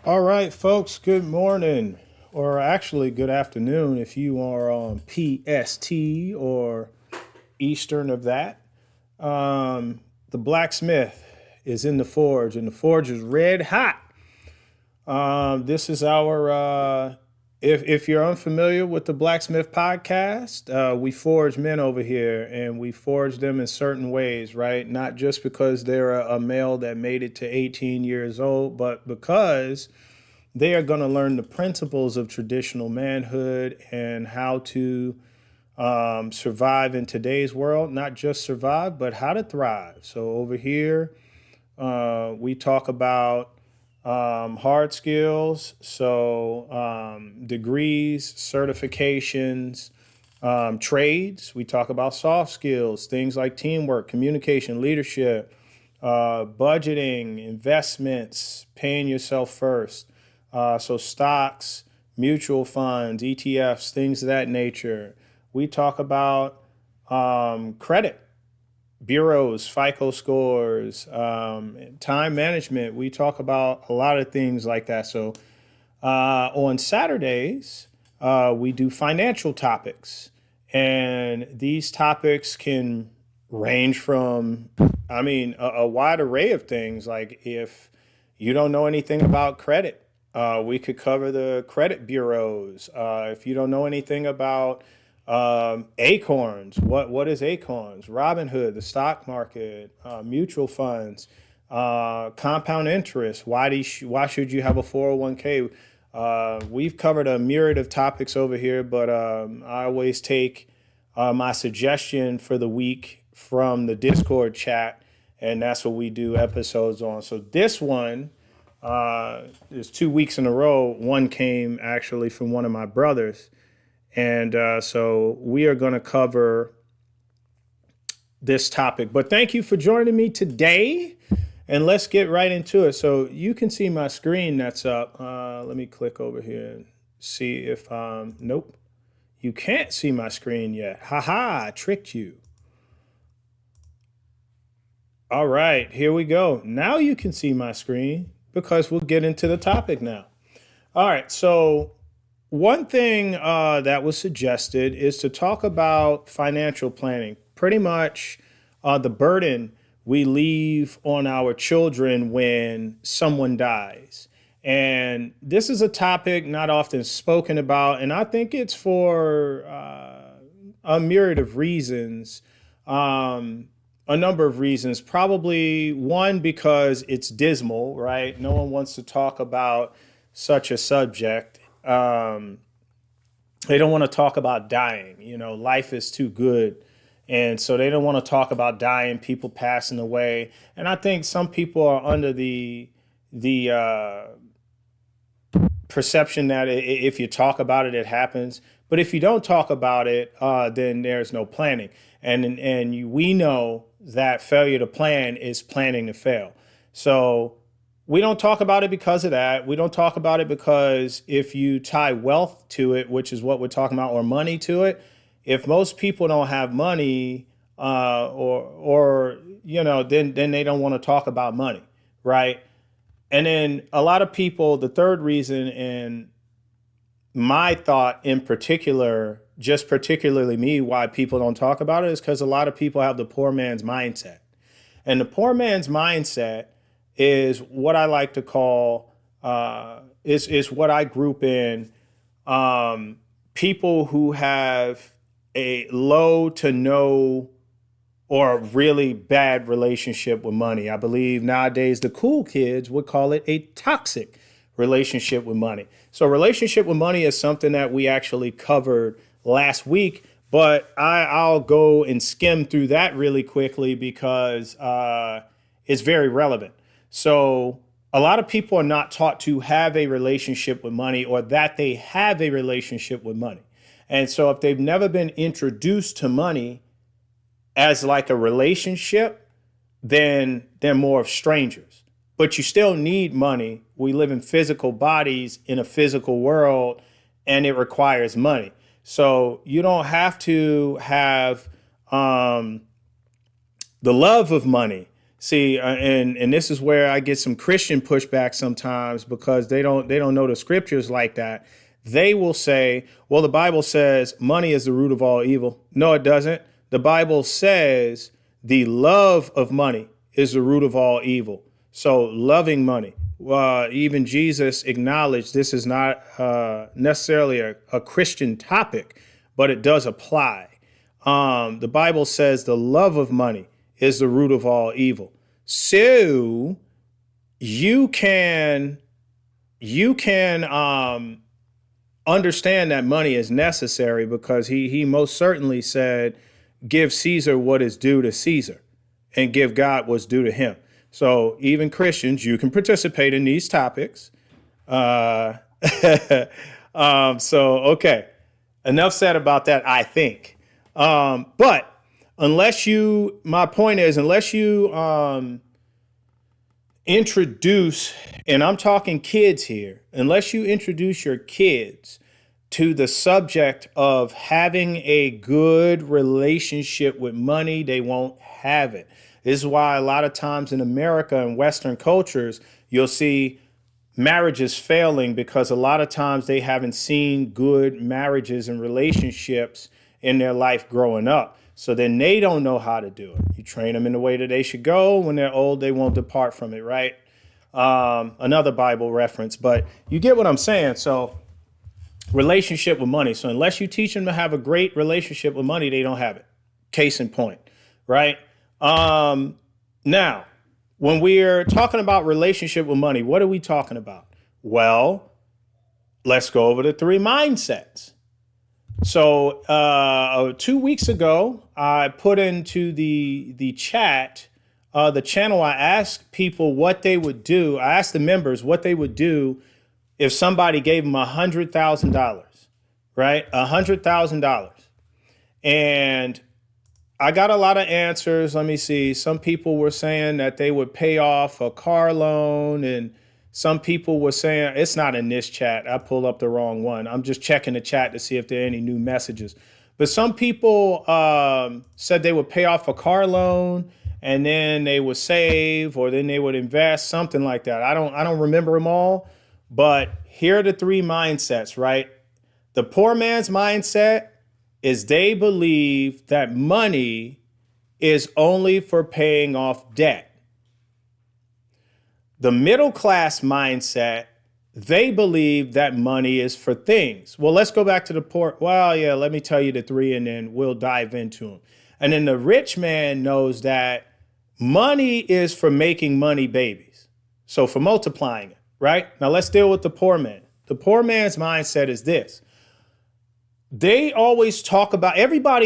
All right, folks, good morning, or actually good afternoon if you are on PST or Eastern of that. Um, the blacksmith is in the forge, and the forge is red hot. This is our, if you're unfamiliar with the Blacksmith podcast, we forge men over here and we forge them in certain ways, right? Not just because they're a male that made it to 18 years old, but because they are going to learn the principles of traditional manhood and how to survive in today's world. Not just survive, but how to thrive. So over here, we talk about hard skills, so degrees, certifications, trades. We talk about soft skills, things like teamwork, communication, leadership, budgeting, investments, paying yourself first. So stocks, mutual funds, ETFs, things of that nature. We talk about credit, bureaus, FICO scores, time management. We talk about a lot of things like that. So on Saturdays, we do financial topics. And these topics can range from, a wide array of things. Like if you don't know anything about credit, we could cover the credit bureaus. If you don't know anything about Acorns, what is Acorns? Robinhood, the stock market, mutual funds, compound interest. Why should you have a 401k? We've covered a myriad of topics over here, but I always take my suggestion for the week from the Discord chat, and that's what we do episodes on. So this one is 2 weeks in a row. One came actually from one of my brothers. And so we are going to cover this topic. But thank you for joining me today. And let's get right into it. So you can see my screen that's up. Let me click over here and see if, nope, you can't see my screen yet. Haha, I tricked you. All right, here we go. Now you can see my screen because we'll get into the topic now. All right, so one thing that was suggested is to talk about financial planning. Pretty much the burden we leave on our children when someone dies. And this is a topic not often spoken about, and I think it's for a myriad of reasons. A number of reasons. Probably one, because it's dismal, right? No one wants to talk about such a subject. They don't want to talk about dying. You know, life is too good. And so they don't want to talk about dying, people passing away. And I think some people are under the perception that if you talk about it, it happens. But if you don't talk about it, then there's no planning. And we know that failure to plan is planning to fail. So we don't talk about it because of that. We don't talk about it because if you tie wealth to it, which is what we're talking about, or money to it, if most people don't have money, or then they don't want to talk about money, right? And then a lot of people, the third reason, and my thought in particular, just particularly me, why people don't talk about it is because a lot of people have the poor man's mindset. And the poor man's mindset is what I like to call is what I group in people who have a low to no or really bad relationship with money. I believe nowadays the cool kids would call it a toxic relationship with money. So relationship with money is something that we actually covered last week, but I'll go and skim through that really quickly because it's very relevant. So a lot of people are not taught to have a relationship with money or that they have a relationship with money. And so if they've never been introduced to money as like a relationship, then they're more of strangers. But you still need money. We live in physical bodies in a physical world, and it requires money. So you don't have to have the love of money. See, and this is where I get some Christian pushback sometimes because they don't know the scriptures like that. They will say, well, the Bible says money is the root of all evil. No, it doesn't. The Bible says the love of money is the root of all evil. So loving money. Even Jesus acknowledged this is not necessarily a Christian topic, but it does apply. The Bible says the love of money is the root of all evil. So you can understand that money is necessary because he most certainly said, give Caesar what is due to Caesar and give God what's due to him. So even Christians, you can participate in these topics. Okay, enough said about that, I think. But my point is, unless you introduce, and I'm talking kids here, unless you introduce your kids to the subject of having a good relationship with money, they won't have it. This is why a lot of times in America and Western cultures, you'll see marriages failing because a lot of times they haven't seen good marriages and relationships in their life growing up. So then they don't know how to do it. You train them in the way that they should go. When they're old, they won't depart from it, right? Another Bible reference, but you get what I'm saying. So relationship with money. So unless you teach them to have a great relationship with money, they don't have it. Case in point, right? Now, when we're talking about relationship with money, what are we talking about? Well, let's go over the 3 mindsets. So 2 weeks ago, I put into the chat, the channel, I asked people what they would do. I asked the members what they would do if somebody gave them $100,000, right? $100,000. And I got a lot of answers. Let me see. Some people were saying that they would pay off a car loan, and some people were saying, it's not in this chat. I pulled up the wrong one. I'm just checking the chat to see if there are any new messages. But some people said they would pay off a car loan and then they would save, or then they would invest, something like that. I don't remember them all, but here are the 3 mindsets, right? The poor man's mindset is they believe that money is only for paying off debt. The middle class mindset, they believe that money is for things. Well, let's go back to the poor. Well, yeah, let me tell you the 3 and then we'll dive into them. And then the rich man knows that money is for making money babies. So for multiplying it, right? Now let's deal with the poor man. The poor man's mindset is this. Everybody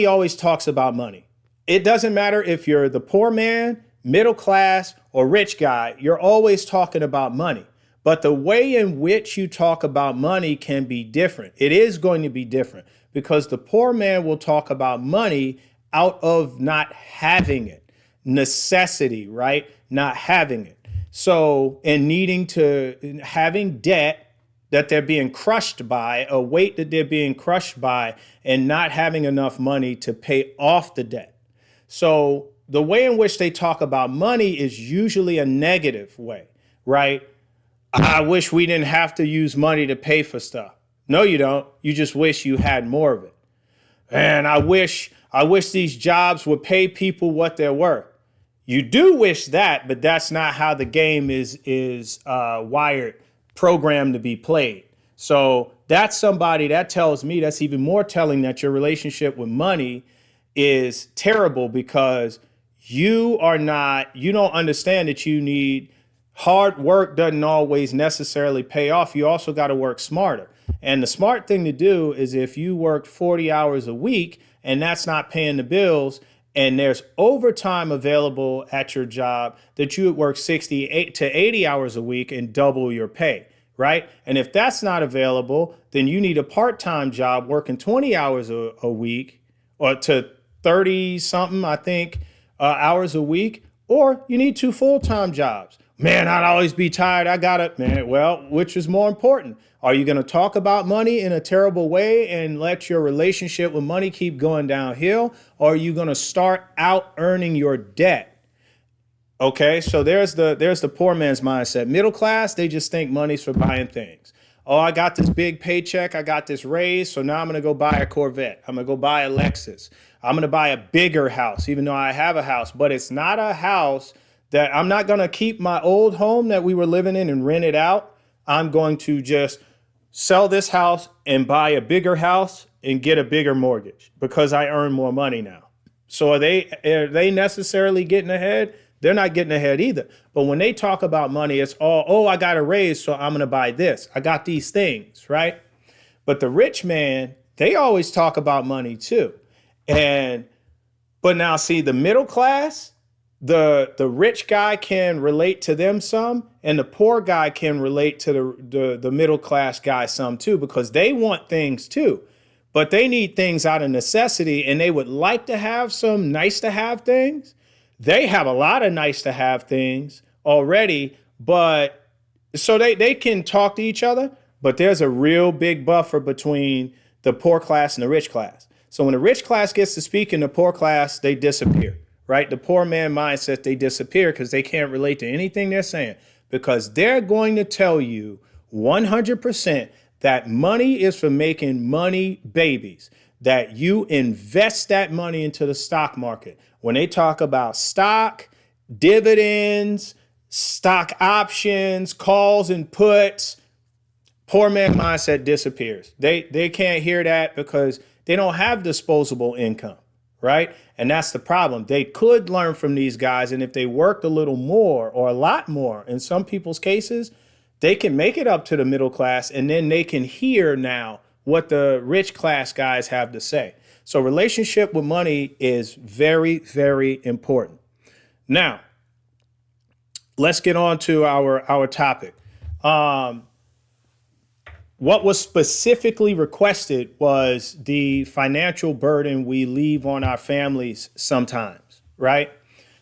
always talks about money. It doesn't matter if you're the poor man, middle class, or rich guy, you're always talking about money. But the way in which you talk about money can be different. It is going to be different because the poor man will talk about money out of not having it. Necessity, right? Not having it. So, and having debt that they're being crushed by, a weight that they're being crushed by, and not having enough money to pay off the debt. So the way in which they talk about money is usually a negative way, right? I wish we didn't have to use money to pay for stuff. No, you don't. You just wish you had more of it. And I wish these jobs would pay people what they're worth. You do wish that, but that's not how the game is wired, programmed to be played. So that's somebody that tells me, that's even more telling that your relationship with money is terrible because you don't understand that you need hard work doesn't always necessarily pay off. You also got to work smarter. And the smart thing to do is if you worked 40 hours a week and that's not paying the bills, and there's overtime available at your job, that you would work 68 to 80 hours a week and double your pay, right? And if that's not available, then you need a part-time job working 20 hours a week, or to 30 something, I think, hours a week, or you need 2 full-time jobs. Man, I'd always be tired. I got it, man. Well, which is more important? Are you going to talk about money in a terrible way and let your relationship with money keep going downhill? Or are you going to start out earning your debt Okay, so there's the poor man's mindset. Middle class, they just think money's for buying things. Oh, I got this big paycheck, I got this raise, so now I'm gonna go buy a Corvette. I'm gonna go buy a Lexus. I'm gonna buy a bigger house, even though I have a house, but it's not a house that I'm not gonna keep my old home that we were living in and rent it out. I'm going to just sell this house and buy a bigger house and get a bigger mortgage because I earn more money now. So are they necessarily getting ahead? They're not getting ahead either. But when they talk about money, it's all, oh, I got a raise, so I'm going to buy this. I got these things, right? But the rich man, they always talk about money too. And but now see the middle class, the rich guy can relate to them some, and the poor guy can relate to the middle class guy some too, because they want things too. But they need things out of necessity, and they would like to have some nice to have things. They have a lot of nice to have things already, but so they can talk to each other, but there's a real big buffer between the poor class and the rich class. So when the rich class gets to speak in the poor class, they disappear, right? The poor man mindset, they disappear because they can't relate to anything they're saying, because they're going to tell you 100% that money is for making money babies, that you invest that money into the stock market. When they talk about stock, dividends, stock options, calls and puts, poor man mindset disappears. They can't hear that because they don't have disposable income, right? And that's the problem. They could learn from these guys, and if they worked a little more or a lot more, in some people's cases, they can make it up to the middle class, and then they can hear now what the rich class guys have to say. So relationship with money is very, very important. Now, let's get on to our topic. What was specifically requested was the financial burden we leave on our families sometimes, right?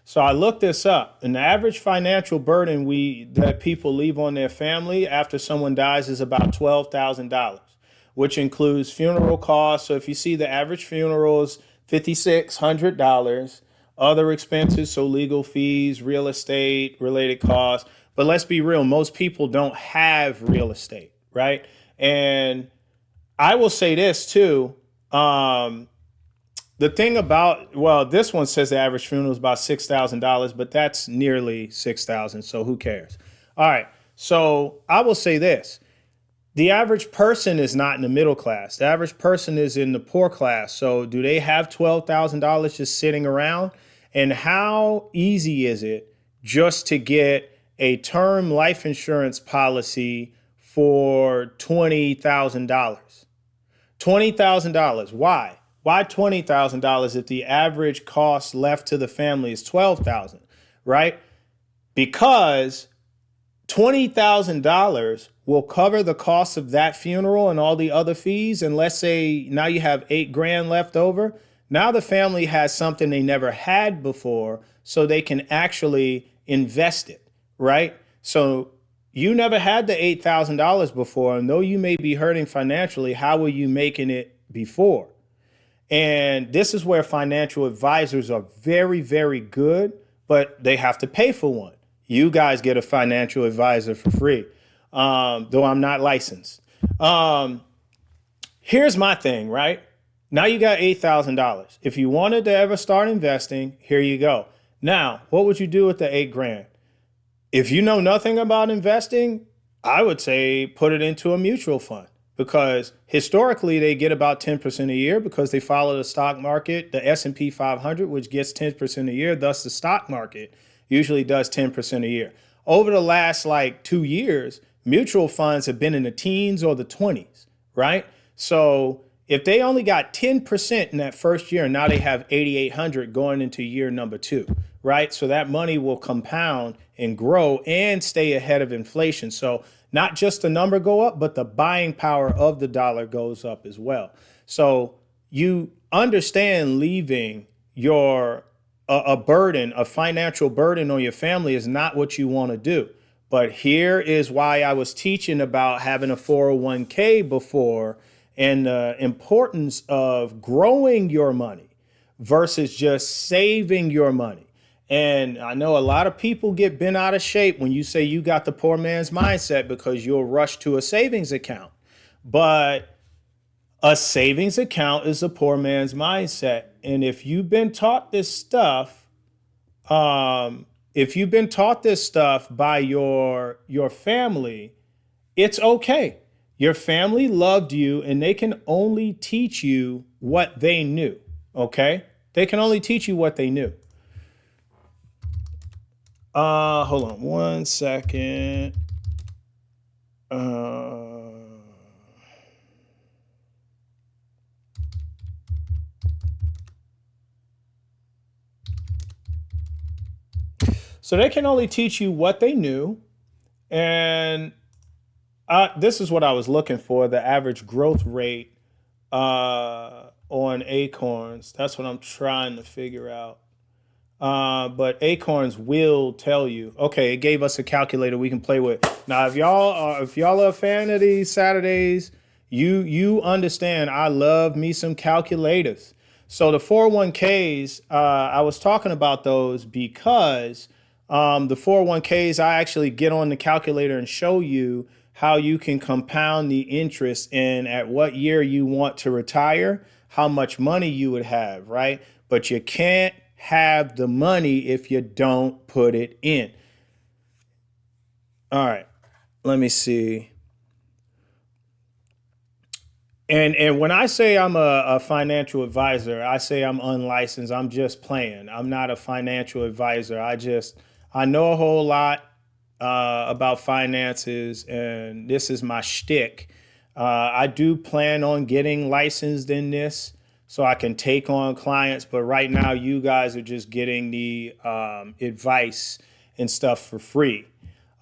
So I looked this up, and the average financial burden that people leave on their family after someone dies is about $12,000, which includes funeral costs. So if you see the average funeral is $5,600, other expenses, so legal fees, real estate related costs. But let's be real, most people don't have real estate, right? And I will say this too. The thing about, well, this one says the average funeral is about $6,000, but that's nearly 6,000. So who cares? All right. So I will say this. The average person is not in the middle class. The average person is in the poor class. So do they have $12,000 just sitting around? And how easy is it just to get a term life insurance policy for $20,000? $20,000. Why? Why $20,000 if the average cost left to the family is $12,000, right? Because $20,000 will cover the cost of that funeral and all the other fees. And let's say now you have $8,000 left over. Now the family has something they never had before, so they can actually invest it, right? So you never had the $8,000 before, and though you may be hurting financially, how were you making it before? And this is where financial advisors are very, very good, but they have to pay for one. You guys get a financial advisor for free, though I'm not licensed. Here's my thing, right? Now you got $8,000. If you wanted to ever start investing, here you go. Now, what would you do with the $8,000? If you know nothing about investing, I would say put it into a mutual fund, because historically they get about 10% a year because they follow the stock market, the S&P 500, which gets 10% a year. Thus, the stock market usually does 10% a year. Over the last 2 years, mutual funds have been in the teens or the 20s, right? So if they only got 10% in that first year, and now they have 8,800 going into year number 2, right? So that money will compound and grow and stay ahead of inflation. So not just the number go up, but the buying power of the dollar goes up as well. So you understand leaving a burden, a financial burden on your family is not what you want to do. But here is why I was teaching about having a 401k before, and the importance of growing your money versus just saving your money. And I know a lot of people get bent out of shape when you say you got the poor man's mindset because you'll rush to a savings account. But a savings account is a poor man's mindset. And if you've been taught this stuff by your family, it's okay. Your family loved you and they can only teach you what they knew. Okay? They can only teach you what they knew. Hold on one second. So they can only teach you what they knew. And this is what I was looking for, the average growth rate on Acorns. That's what I'm trying to figure out. But Acorns will tell you. Okay, it gave us a calculator we can play with. Now, if y'all are a fan of these Saturdays, you understand. I love me some calculators. So the 401ks, I was talking about those because the 401ks, I actually get on the calculator and show you how you can compound the interest and at what year you want to retire, how much money you would have, right? But you can't have the money if you don't put it in. All right, let me see. And when I say I'm a financial advisor, I say I'm unlicensed. I'm just playing. I'm not a financial advisor. I know a whole lot about finances, and this is my shtick. I do plan on getting licensed in this so I can take on clients, but right now you guys are just getting the advice and stuff for free.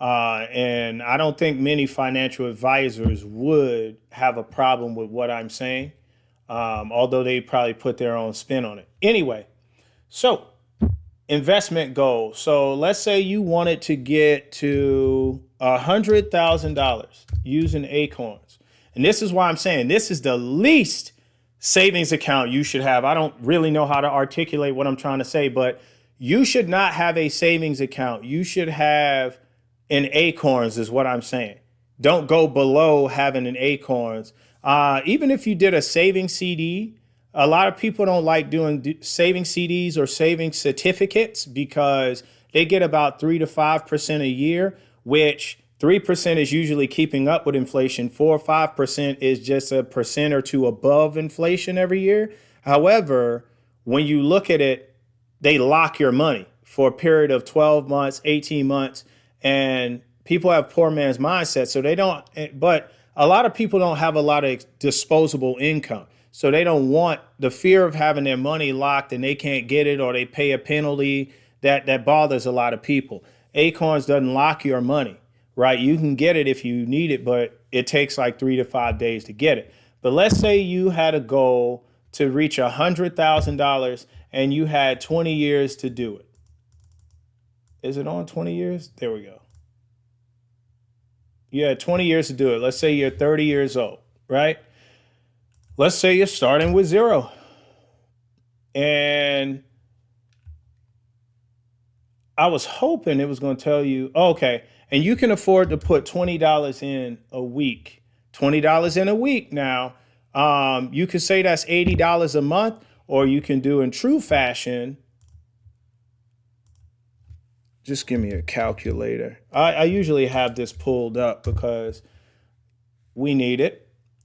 And I don't think many financial advisors would have a problem with what I'm saying, although they probably put their own spin on it. Anyway, so investment goals. So let's say you wanted to get to $100,000 using Acorns. And this is why I'm saying this is the least savings account you should have. I don't really know how to articulate what I'm trying to say, but you should not have a savings account. You should have an Acorns is what I'm saying. Don't go below having an Acorns. Even if you did a saving CD, a lot of people don't like doing saving CDs or saving certificates because they get about 3 to 5% a year, which 3% is usually keeping up with inflation. 4 or 5% is just a percent or two above inflation every year. However, when you look at it, they lock your money for a period of 12 months, 18 months, and people have poor man's mindset. So they don't, but a lot of people don't have a lot of disposable income. So they don't want the fear of having their money locked and they can't get it or they pay a penalty that bothers a lot of people. Acorns doesn't lock your money, right? You can get it if you need it, but it takes like 3 to 5 days to get it. But let's say you had a goal to reach $100,000 and you had 20 years to do it. Is it on 20 years? There we go. You had 20 years to do it. Let's say you're 30 years old, right? Let's say you're starting with zero. And I was hoping it was going to tell you, okay, and you can afford to put $20 in a week. $20 in a week now. You could say that's $80 a month, or you can do in true fashion. Just give me a calculator. I usually have this pulled up because we need it.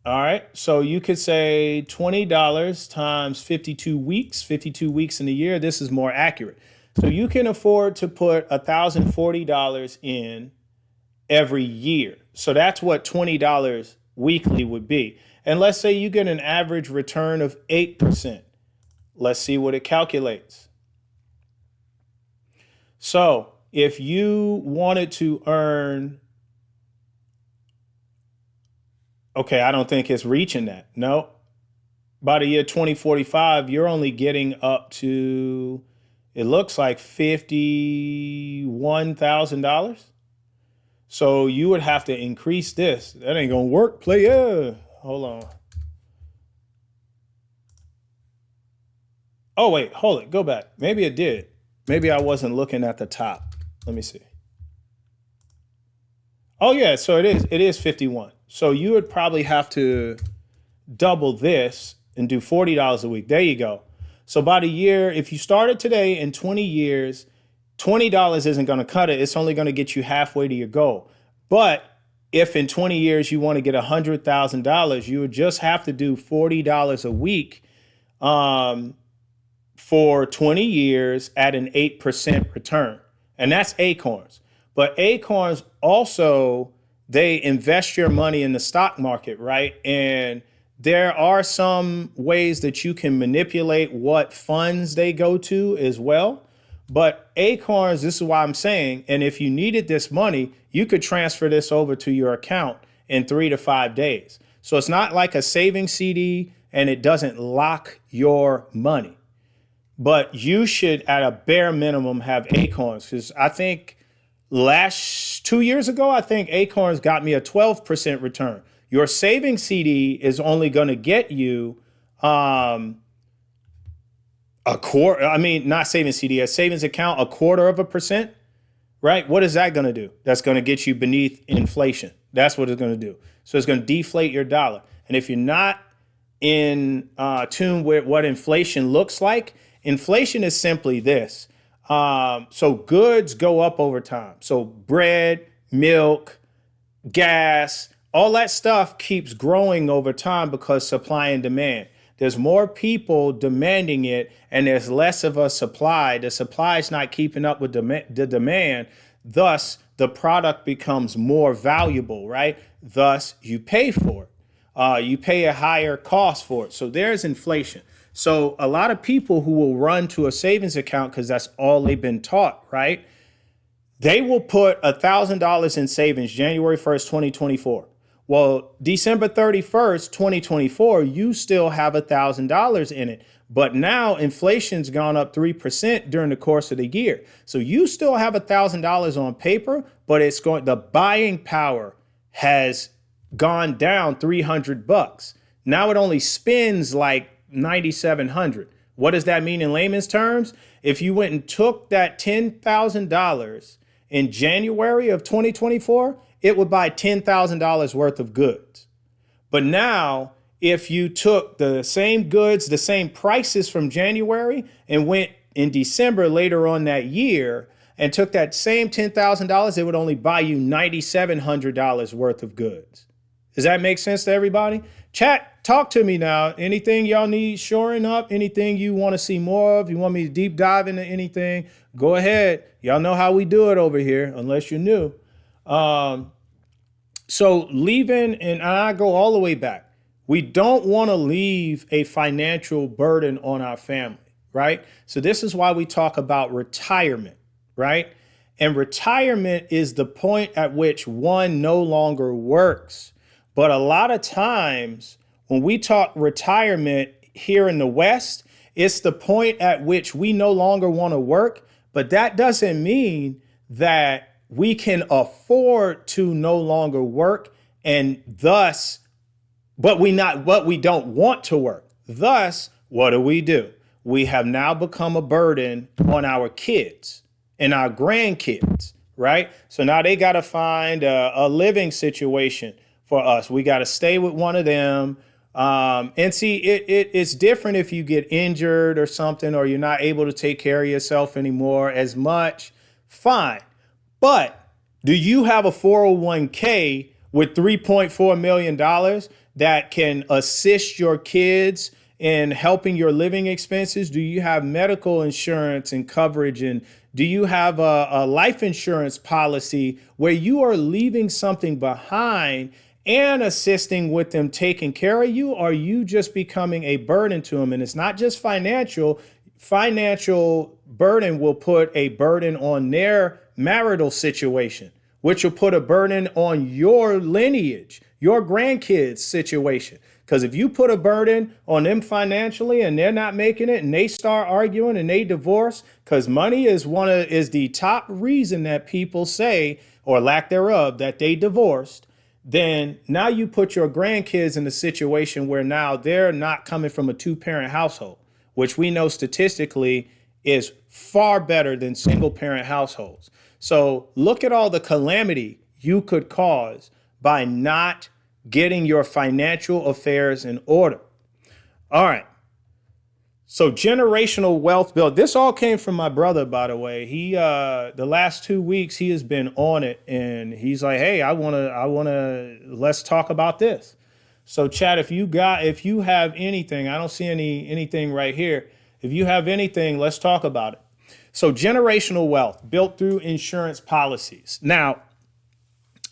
All right. So you could say $20 times 52 weeks, 52 weeks in a year. This is more accurate. So you can afford to put $1,040 in every year. So that's what $20 weekly would be. And let's say you get an average return of 8%. Let's see what it calculates. So if you wanted to earn, okay, I don't think it's reaching that. No. By the year 2045, you're only getting up to, it looks like $51,000. So you would have to increase this. That ain't gonna work, player. Hold on. Oh, wait, hold it. Go back. Maybe it did. Maybe I wasn't looking at the top. Let me see. Oh yeah, so it is 51. So you would probably have to double this and do $40 a week. There you go. So about a year, if you started today, in 20 years, $20 isn't going to cut it. It's only going to get you halfway to your goal. But if in 20 years you want to get $100,000, you would just have to do $40 a week for 20 years at an 8% return. And that's Acorns. But Acorns also, they invest your money in the stock market, right? And there are some ways that you can manipulate what funds they go to as well. But Acorns, this is why I'm saying, and if you needed this money, you could transfer this over to your account in 3 to 5 days. So it's not like a savings CD, and it doesn't lock your money. But you should, at a bare minimum, have Acorns, because I think 2 years ago, I think Acorns got me a 12% return. Your savings CD is only going to get you a quarter. I mean, not savings CD, a savings account, 0.25%, right? What is that going to do? That's going to get you beneath inflation. That's what it's going to do. So it's going to deflate your dollar. And if you're not in tune with what inflation looks like, inflation is simply this. So goods go up over time. So bread, milk, gas, all that stuff keeps growing over time because supply and demand. There's more people demanding it, and there's less of a supply. The supply is not keeping up with the demand. Thus, the product becomes more valuable, right? Thus, you pay for it. You pay a higher cost for it. So there's inflation. So a lot of people who will run to a savings account because that's all they've been taught, right? They will put $1,000 in savings January 1st, 2024. Well, December 31st, 2024, you still have $1,000 in it. But now inflation's gone up 3% during the course of the year. So you still have $1,000 on paper, but the buying power has gone down $300. Now it only spends like $9,700. What does that mean in layman's terms? If you went and took that $10,000 in January of 2024, it would buy $10,000 worth of goods. But now, if you took the same goods, the same prices from January, and went in December later on that year and took that same $10,000, it would only buy you $9,700 worth of goods. Does that make sense to everybody? Chat, talk to me now. Anything y'all need shoring up? Anything you want to see more of? You want me to deep dive into anything? Go ahead. Y'all know how we do it over here, unless you're new. So leaving, and I go all the way back. We don't want to leave a financial burden on our family, right? So this is why we talk about retirement, right? And retirement is the point at which one no longer works. But a lot of times when we talk retirement here in the West, it's the point at which we no longer want to work. But that doesn't mean that we can afford to no longer work, and thus, but we don't want to work. Thus, what do? We have now become a burden on our kids and our grandkids, right? So now they got to find a living situation for us. We got to stay with one of them. And see, it's different if you get injured or something, or you're not able to take care of yourself anymore as much. Fine. But do you have a 401k with $3.4 million that can assist your kids in helping your living expenses? Do you have medical insurance and coverage? And do you have a life insurance policy where you are leaving something behind and assisting with them taking care of you? Or are you just becoming a burden to them? And it's not just financial. Financial burden will put a burden on their marital situation, which will put a burden on your lineage, your grandkids' situation. Because if you put a burden on them financially and they're not making it and they start arguing and they divorce, because money is the top reason that people say, or lack thereof, that they divorced, then now you put your grandkids in a situation where now they're not coming from a two-parent household, which we know statistically is far better than single parent households. So look at all the calamity you could cause by not getting your financial affairs in order. All right. So generational wealth build. This all came from my brother, by the way. He the last 2 weeks he has been on it, and he's like, "Hey, let's talk about this." So Chad, if you have anything, I don't see anything right here. If you have anything, let's talk about it. So generational wealth built through insurance policies. Now,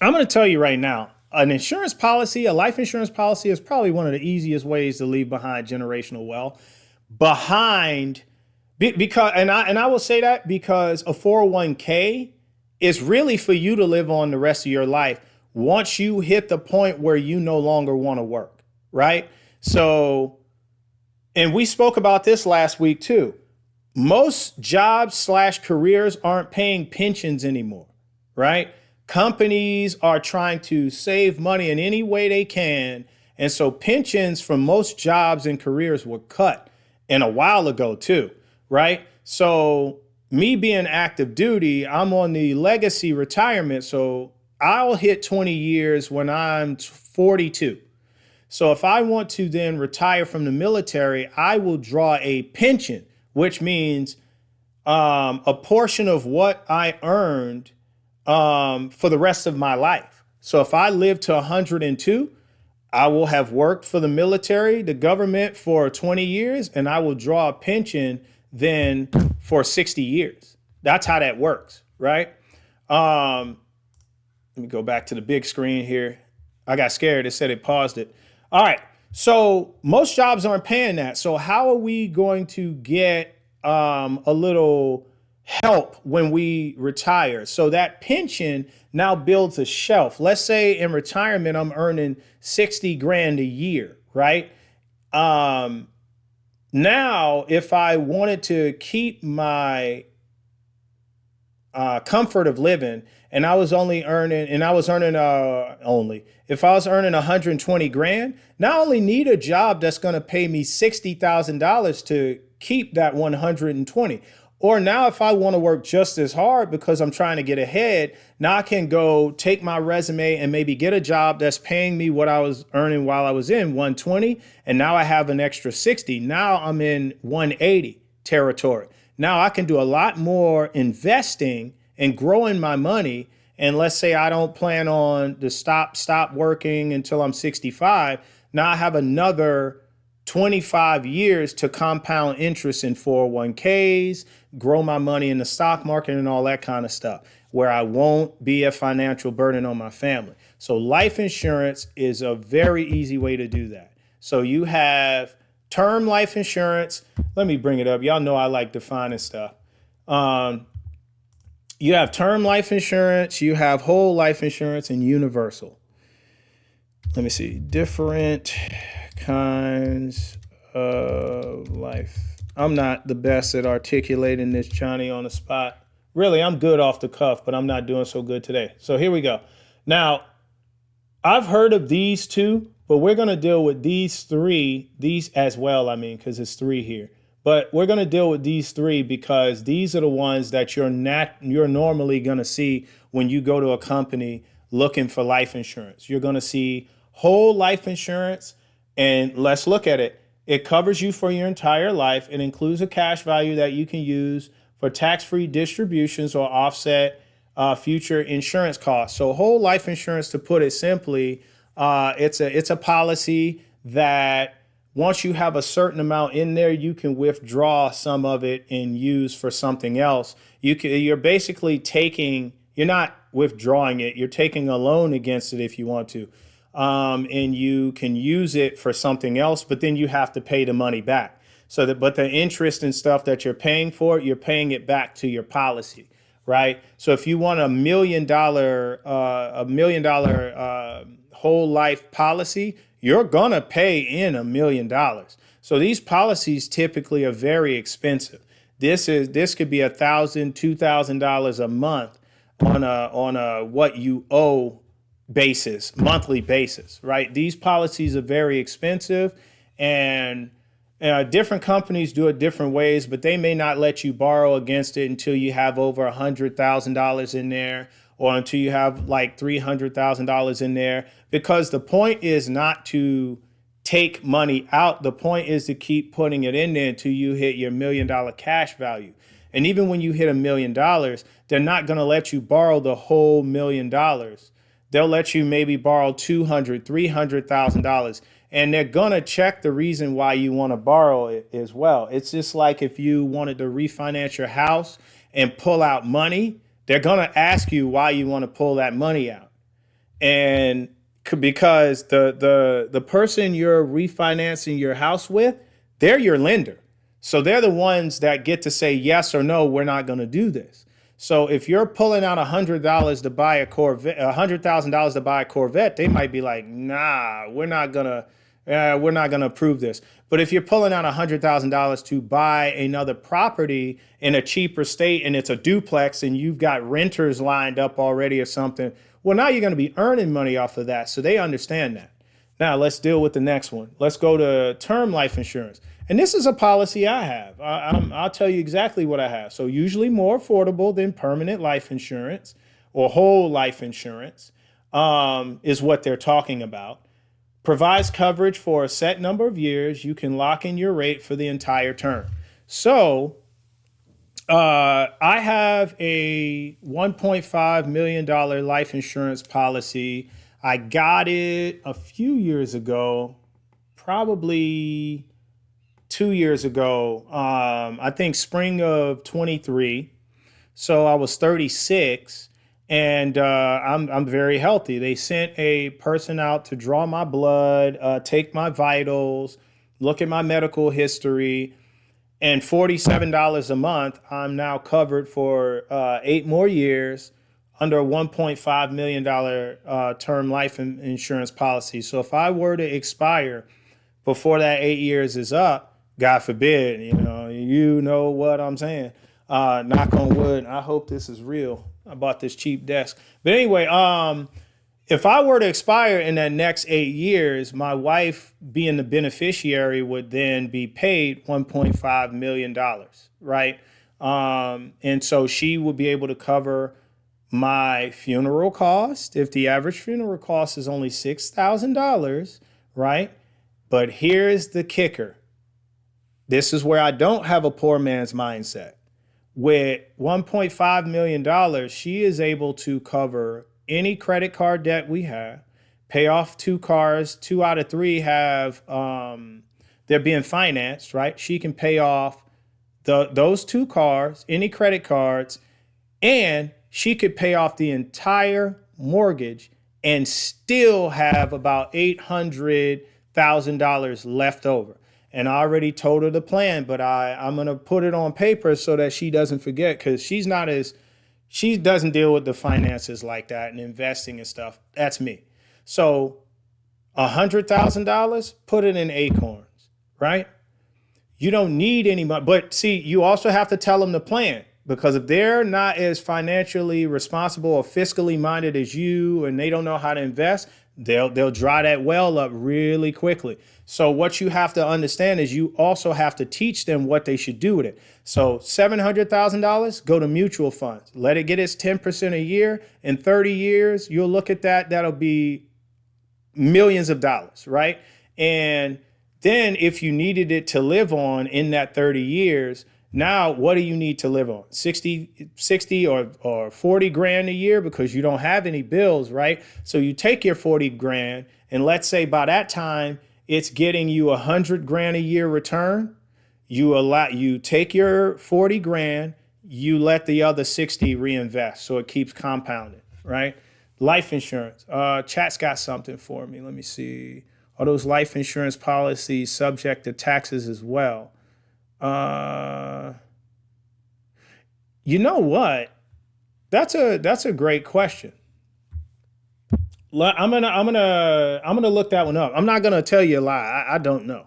I'm going to tell you right now, an insurance policy, a life insurance policy is probably one of the easiest ways to leave behind generational wealth. Because I will say that because a 401k is really for you to live on the rest of your life once you hit the point where you no longer want to work, right? So, and we spoke about this last week too. Most jobs/careers aren't paying pensions anymore, right? Companies are trying to save money in any way they can. And so pensions from most jobs and careers were cut and a while ago too, right? So me being active duty, I'm on the legacy retirement. So I'll hit 20 years when I'm 42. So if I want to then retire from the military, I will draw a pension, which means a portion of what I earned for the rest of my life. So if I live to 102, I will have worked for the military, the government for 20 years, and I will draw a pension then for 60 years. That's how that works, right? Let me go back to the big screen here. I got scared. It said it paused it. All right. So most jobs aren't paying that. So how are we going to get a little help when we retire? So that pension now builds a shelf. Let's say in retirement, I'm earning 60 grand a year, right? Now, if I wanted to keep my comfort of living, and I was only earning, if I was earning 120 grand, now I only need a job that's going to pay me $60,000 to keep that 120. Or now if I want to work just as hard because I'm trying to get ahead, now I can go take my resume and maybe get a job that's paying me what I was earning while I was in 120. And now I have an extra 60. Now I'm in 180 territory. Now I can do a lot more investing and growing my money. And let's say I don't plan on to stop working until I'm 65. Now I have another 25 years to compound interest in 401ks, grow my money in the stock market and all that kind of stuff, where I won't be a financial burden on my family. So life insurance is a very easy way to do that. So you have term life insurance. Let me bring it up. Y'all know I like defining stuff. You have term life insurance, you have whole life insurance, and universal. Let me see. Different kinds of life. I'm not the best at articulating this, Johnny, on the spot. Really, I'm good off the cuff, but I'm not doing so good today. So here we go. Now, I've heard of these two, but we're going to deal with these as well, because it's three here. But we're going to deal with these three because these are the ones that you're normally going to see when you go to a company looking for life insurance. You're going to see whole life insurance. And let's look at it. It covers you for your entire life. It includes a cash value that you can use for tax-free distributions or offset future insurance costs. So whole life insurance, to put it simply, it's a policy that once you have a certain amount in there, you can withdraw some of it and use for something else. You're basically you're not withdrawing it. You're taking a loan against it if you want to. And you can use it for something else, but then you have to pay the money back. But the interest and stuff that you're paying for, you're paying it back to your policy, right? So if you want $1 million whole life policy, you're gonna pay in $1 million. So these policies typically are very expensive. This could be $1,000, $2,000 a month on a what you owe monthly basis, right? These policies are very expensive, and Different companies do it different ways, but they may not let you borrow against it until you have over $100,000 in there, or until you have like $300,000 in there, because the point is not to take money out. The point is to keep putting it in there until you hit your $1 million cash value. And even when you hit $1 million, they're not going to let you borrow the whole $1 million. They'll let you maybe borrow $200,000, $300,000, and they're going to check the reason why you want to borrow it as well. It's just like if you wanted to refinance your house and pull out money, they're going to ask you why you want to pull that money out. And because the person you're refinancing your house with, they're your lender. So they're the ones that get to say yes or no, we're not going to do this. So if you're pulling out $100 to buy a Corvette, $100,000 to buy a Corvette, they might be like, nah, we're not gonna approve this. But if you're pulling out $100,000 to buy another property in a cheaper state and it's a duplex and you've got renters lined up already or something, well, now you're going to be earning money off of that. So they understand that. Now let's deal with the next one. Let's go to term life insurance. And this is a policy I have. I'll tell you exactly what I have. So usually more affordable than permanent life insurance or whole life insurance is what they're talking about. Provides coverage for a set number of years. You can lock in your rate for the entire term. So I have a $1.5 million life insurance policy. I got it a few years ago, probably 2 years ago. I think spring of 23. So I was 36, and I'm very healthy. They sent a person out to draw my blood, take my vitals, look at my medical history, and $47 a month. I'm now covered for 8 more years under a $1.5 million term life insurance policy. So if I were to expire before that 8 years is up, God forbid, you know what I'm saying. Knock on wood. I hope this is real. I bought this cheap desk. But anyway, if I were to expire in that next 8 years, my wife, being the beneficiary, would then be paid $1.5 million, right? And so she would be able to cover my funeral cost if the average funeral cost is only $6,000, right? But here's the kicker. This is where I don't have a poor man's mindset. With $1.5 million, she is able to cover any credit card debt we have, pay off 2 cars. 2 out of 3 have, they're being financed, right? She can pay off those 2 cars, any credit cards, and she could pay off the entire mortgage and still have about $800,000 left over. And I already told her the plan, but I'm going to put it on paper so that she doesn't forget, because she doesn't deal with the finances like that and investing and stuff. That's me. So $100,000, put it in Acorns, right? You don't need any money. But see, you also have to tell them the plan, because if they're not as financially responsible or fiscally minded as you and they don't know how to invest, they'll dry that well up really quickly. So what you have to understand is you also have to teach them what they should do with it. So $700,000, go to mutual funds. Let it get its 10% a year. In 30 years, you'll look at that. That'll be millions of dollars, right? And then if you needed it to live on in that 30 years, now what do you need to live on? 60 or 40 grand a year, because you don't have any bills, right? So you take your 40 grand, and let's say by that time it's getting you 100 grand a year return. You take your 40 grand, you let the other 60 reinvest, so it keeps compounding, right? Life insurance. Chat's got something for me. Let me see. Are those life insurance policies subject to taxes as well? You know what? That's a great question. I'm gonna look that one up. I'm not gonna tell you a lie. I don't know.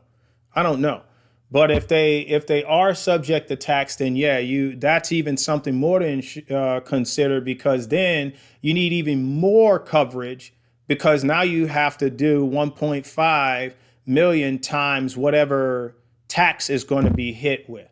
But if they are subject to tax, then yeah, that's even something more to consider, because then you need even more coverage, because now you have to do 1.5 million times whatever tax is going to be hit with.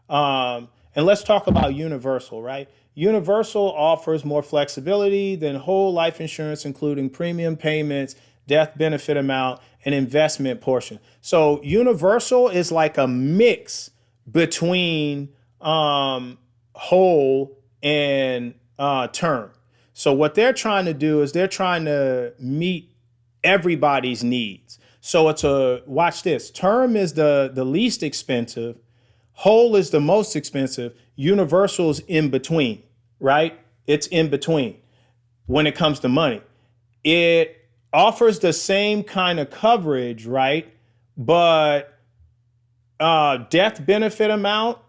And let's talk about Universal, right? Universal offers more flexibility than whole life insurance, including premium payments, death benefit amount, and investment portion. So Universal is like a mix between whole and term. So what they're trying to do is they're trying to meet everybody's needs. So watch this. Term is the least expensive. Whole is the most expensive. Universal's in between, right? It's in between when it comes to money. It offers the same kind of coverage, right? But death benefit amount.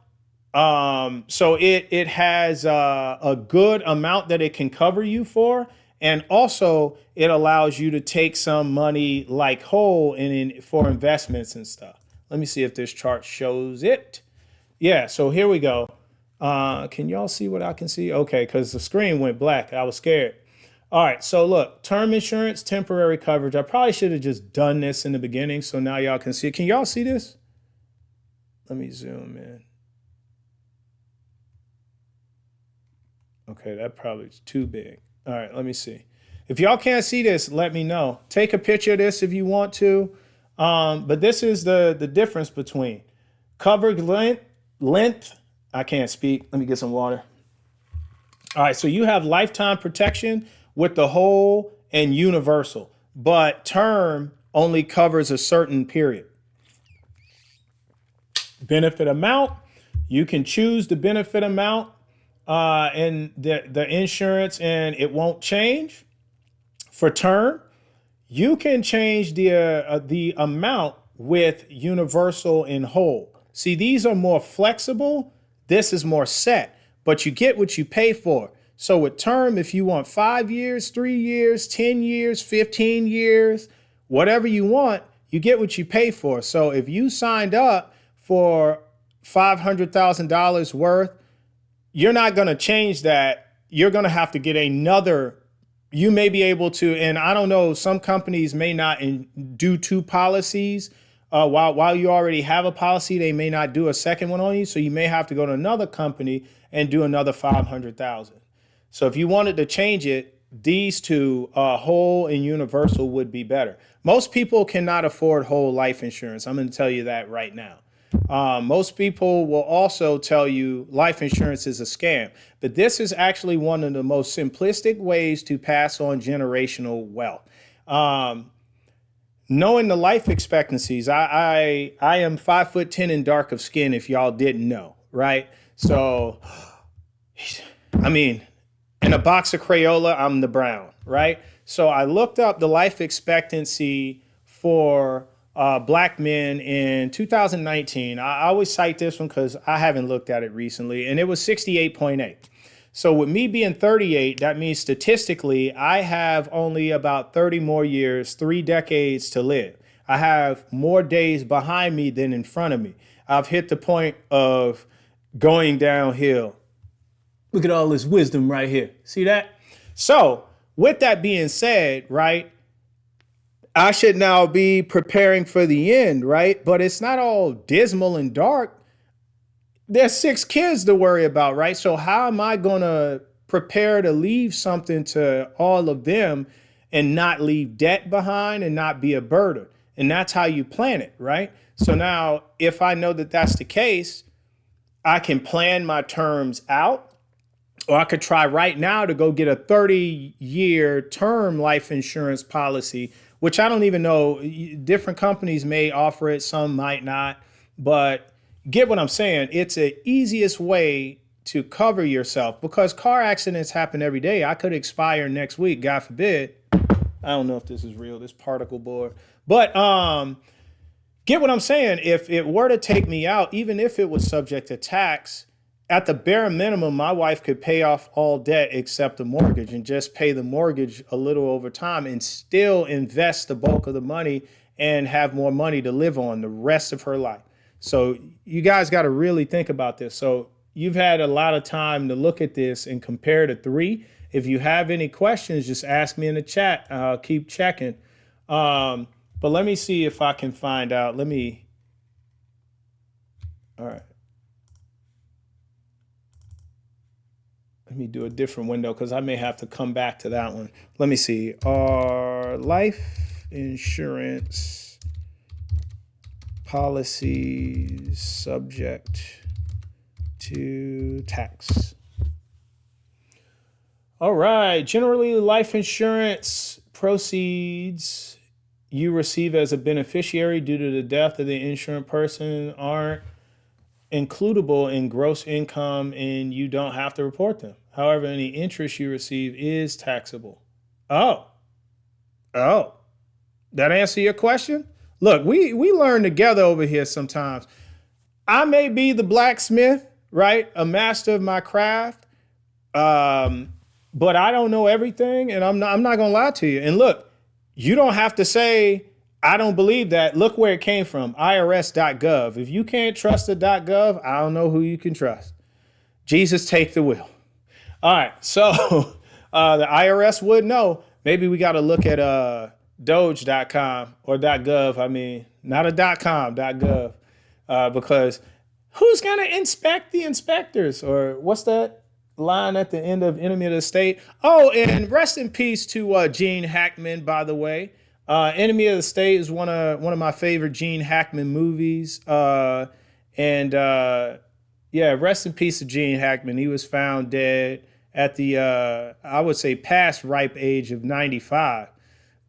So it has a good amount that it can cover you for. And also it allows you to take some money like whole for investments and stuff. Let me see if this chart shows it. Yeah, so here we go. Can y'all see what I can see? Okay, because the screen went black. I was scared. All right, so look, term insurance, temporary coverage. I probably should have just done this in the beginning so now y'all can see it. Can y'all see this? Let me zoom in. Okay, that probably is too big. All right, let me see. If y'all can't see this, let me know. Take a picture of this if you want to. But this is the difference between covered length. I can't speak. Let me get some water. All right, so you have lifetime protection with the whole and universal, but term only covers a certain period. Benefit amount, you can choose the benefit amount and the insurance, and it won't change. For term, you can change the amount with universal and whole. See, these are more flexible. This is more set, but you get what you pay for. So with term, if you want 5 years, 3 years, 10 years, 15 years, whatever you want, you get what you pay for. So if you signed up for $500,000 worth, you're not going to change that. You're going to have to get another. You may be able to, and I don't know, some companies may not do 2 policies. While you already have a policy, they may not do a second one on you. So you may have to go to another company and do another 500,000. So if you wanted to change it, these two, whole and universal, would be better. Most people cannot afford whole life insurance. I'm going to tell you that right now. Most people will also tell you life insurance is a scam, but this is actually one of the most simplistic ways to pass on generational wealth. Knowing the life expectancies, I am 5'10" and dark of skin, if y'all didn't know, right? So, I mean, in a box of Crayola, I'm the brown, right? So I looked up the life expectancy for black men in 2019. I always cite this one because I haven't looked at it recently, and it was 68.8. So with me being 38, that means statistically, I have only about 30 more years, 3 decades to live. I have more days behind me than in front of me. I've hit the point of going downhill. Look at all this wisdom right here. See that? So with that being said, right, I should now be preparing for the end, right? But it's not all dismal and dark. There's 6 kids to worry about, right? So how am I going to prepare to leave something to all of them and not leave debt behind and not be a burden? And that's how you plan it, right? So now if I know that that's the case, I can plan my terms out. Or I could try right now to go get a 30-year term life insurance policy, which I don't even know. Different companies may offer it, some might not. But get what I'm saying? It's the easiest way to cover yourself because car accidents happen every day. I could expire next week, God forbid. I don't know if this is real, this particle board. But get what I'm saying? If it were to take me out, even if it was subject to tax, at the bare minimum, my wife could pay off all debt except the mortgage and just pay the mortgage a little over time and still invest the bulk of the money and have more money to live on the rest of her life. So you guys got to really think about this. So you've had a lot of time to look at this and compare the 3. If you have any questions, just ask me in the chat. I'll keep checking. But let me see if I can find out. All right. Let me do a different window because I may have to come back to that one. Let me see. Are life insurance policies subject to tax? All right. Generally, life insurance proceeds you receive as a beneficiary due to the death of the insured person aren't includable in gross income and you don't have to report them. However, any interest you receive is taxable. Oh, oh, that answer your question? Look, we learn together over here sometimes. I may be the blacksmith, right? A master of my craft. But I don't know everything, and I'm not gonna lie to you. And look, you don't have to say I don't believe that. Look where it came from, irs.gov. If you can't trust the .gov, I don't know who you can trust. Jesus, take the wheel. All right, so the IRS would know. Maybe we got to look at Doge.com or .gov. I mean, not a .com, .gov, because who's gonna inspect the inspectors? Or what's that line at the end of Enemy of the State? Oh, and rest in peace to Gene Hackman, by the way. Enemy of the State is one of my favorite Gene Hackman movies. Yeah, rest in peace to Gene Hackman. He was found dead at the, I would say, past ripe age of 95.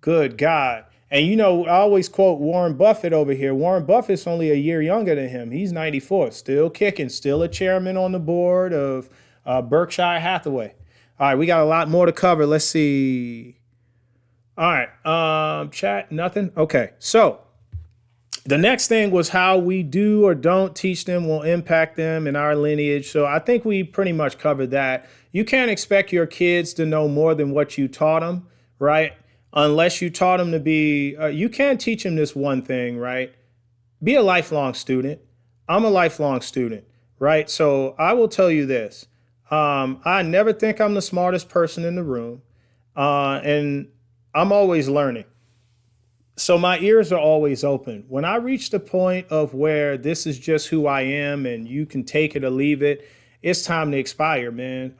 Good God. And, you know, I always quote Warren Buffett over here. Warren Buffett's only a year younger than him. He's 94, still kicking, still a chairman on the board of Berkshire Hathaway. All right, we got a lot more to cover. Let's see. All right, chat, nothing? Okay, so the next thing was how we do or don't teach them will impact them in our lineage. So I think we pretty much covered that. You can't expect your kids to know more than what you taught them, right? Unless you taught them to be, you can't teach them this one thing, right? Be a lifelong student. I'm a lifelong student, right? So I will tell you this. I never think I'm the smartest person in the room. And I'm always learning. So my ears are always open. When I reach the point of where this is just who I am and you can take it or leave it, it's time to expire, man.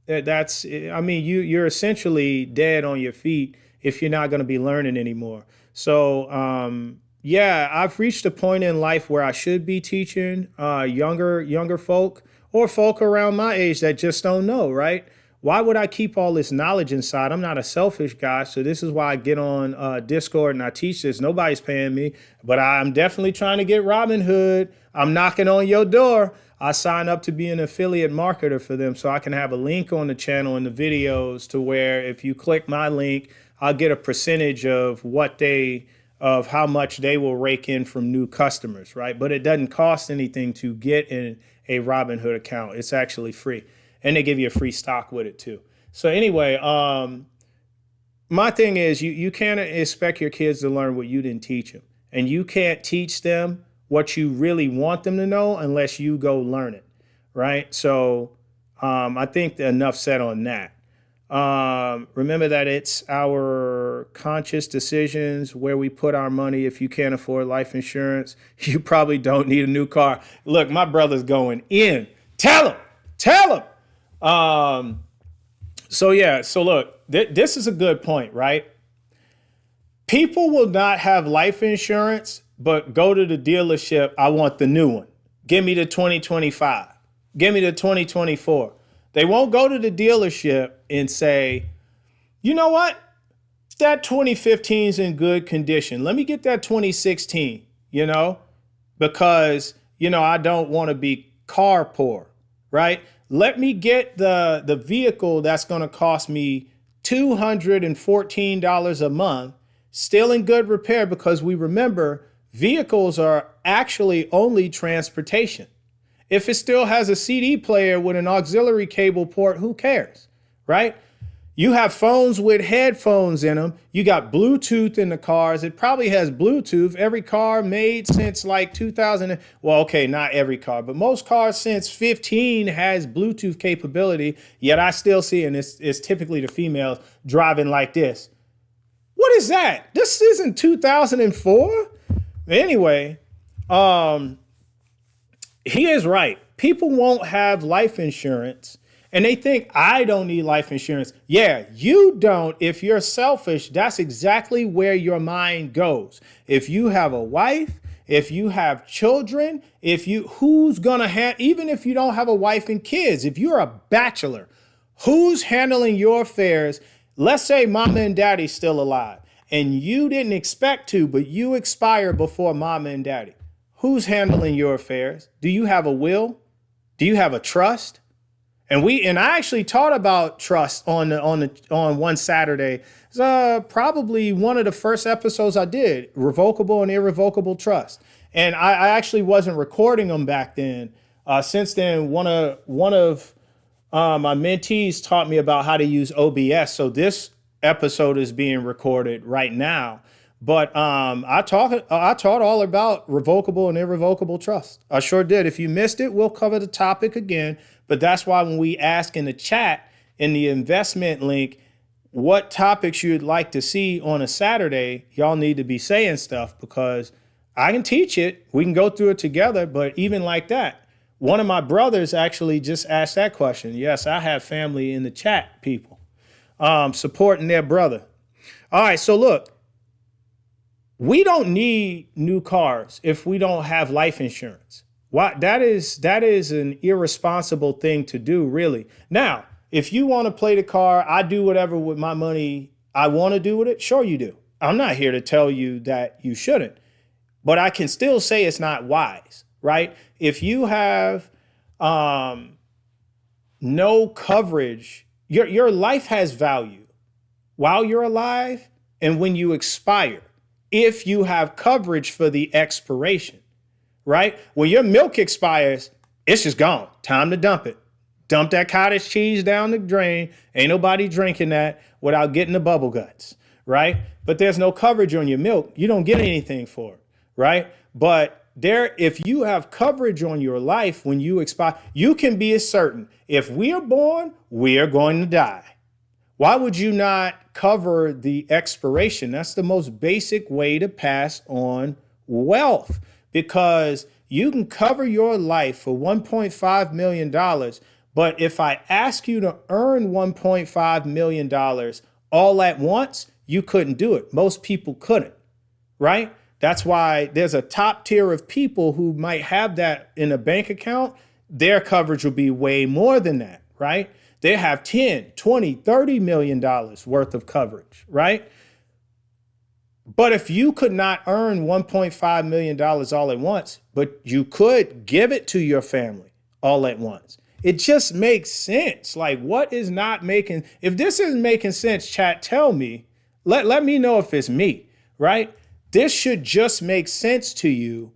You're essentially dead on your feet if you're not going to be learning anymore. So, I've reached a point in life where I should be teaching younger folk or folk around my age that just don't know, right? Why would I keep all this knowledge inside? I'm not a selfish guy, so this is why I get on Discord and I teach this. Nobody's paying me, but I'm definitely trying to get Robinhood. I'm knocking on your door. I sign up to be an affiliate marketer for them so I can have a link on the channel and the videos to where if you click my link, I'll get a percentage of of how much they will rake in from new customers, right? But it doesn't cost anything to get in a Robinhood account. It's actually free. And they give you a free stock with it too. So anyway, my thing is you can't expect your kids to learn what you didn't teach them. And you can't teach them what you really want them to know unless you go learn it, right? So I think enough said on that. Remember that it's our conscious decisions where we put our money. If you can't afford life insurance, you probably don't need a new car. Look, my brother's going in. Tell him. So look, this is a good point, right? People will not have life insurance, but go to the dealership. I want the new one. Give me the 2025. Give me the 2024. They won't go to the dealership and say, you know what? That 2015 is in good condition. Let me get that 2016, because, I don't want to be car poor, right? Let me get the vehicle that's going to cost me $214 a month, still in good repair, because we remember vehicles are actually only transportation. If it still has a CD player with an auxiliary cable port, who cares, right? You have phones with headphones in them. You got Bluetooth in the cars. It probably has Bluetooth. Every car made since like 2000. Well, okay, not every car, but most cars since 15 has Bluetooth capability. Yet I still see, and it's typically the females driving like this. What is that? This isn't 2004. Anyway, he is right. People won't have life insurance and they think I don't need life insurance. Yeah, you don't. If you're selfish, that's exactly where your mind goes. If you have a wife, if you have children, who's gonna have, even if you don't have a wife and kids, if you're a bachelor, who's handling your affairs? Let's say mama and daddy's still alive and you didn't expect to, but you expire before mama and daddy. Who's handling your affairs? Do you have a will? Do you have a trust? And I actually taught about trust on one Saturday. It's probably one of the first episodes I did, revocable and irrevocable trust. And I actually wasn't recording them back then. Since then, one of my mentees taught me about how to use OBS. So this episode is being recorded right now. But I taught all about revocable and irrevocable trust. I sure did. If you missed it, we'll cover the topic again. But that's why when we ask in the chat, in the investment link, what topics you'd like to see on a Saturday, y'all need to be saying stuff because I can teach it. We can go through it together. But even like that, one of my brothers actually just asked that question. Yes, I have family in the chat, people supporting their brother. All right, so look. We don't need new cars if we don't have life insurance. Why? That is an irresponsible thing to do, really. Now, if you want to play the car, I do whatever with my money I want to do with it. Sure you do. I'm not here to tell you that you shouldn't, but I can still say it's not wise, right? If you have no coverage, your life has value while you're alive and when you expire. If you have coverage for the expiration, right? When your milk expires, it's just gone. Time to dump it. Dump that cottage cheese down the drain. Ain't nobody drinking that without getting the bubble guts, right? But there's no coverage on your milk. You don't get anything for it, right? But if you have coverage on your life when you expire, you can be as certain. If we are born, we are going to die. Why would you not cover the expiration? That's the most basic way to pass on wealth because you can cover your life for $1.5 million. But if I ask you to earn $1.5 million all at once, you couldn't do it. Most people couldn't, right? That's why there's a top tier of people who might have that in a bank account. Their coverage will be way more than that, right? They have 10, 20, $30 million worth of coverage, right? But if you could not earn $1.5 million all at once, but you could give it to your family all at once, it just makes sense. Like what is not making, if this isn't making sense, chat, tell me, let me know if it's me, right? This should just make sense to you.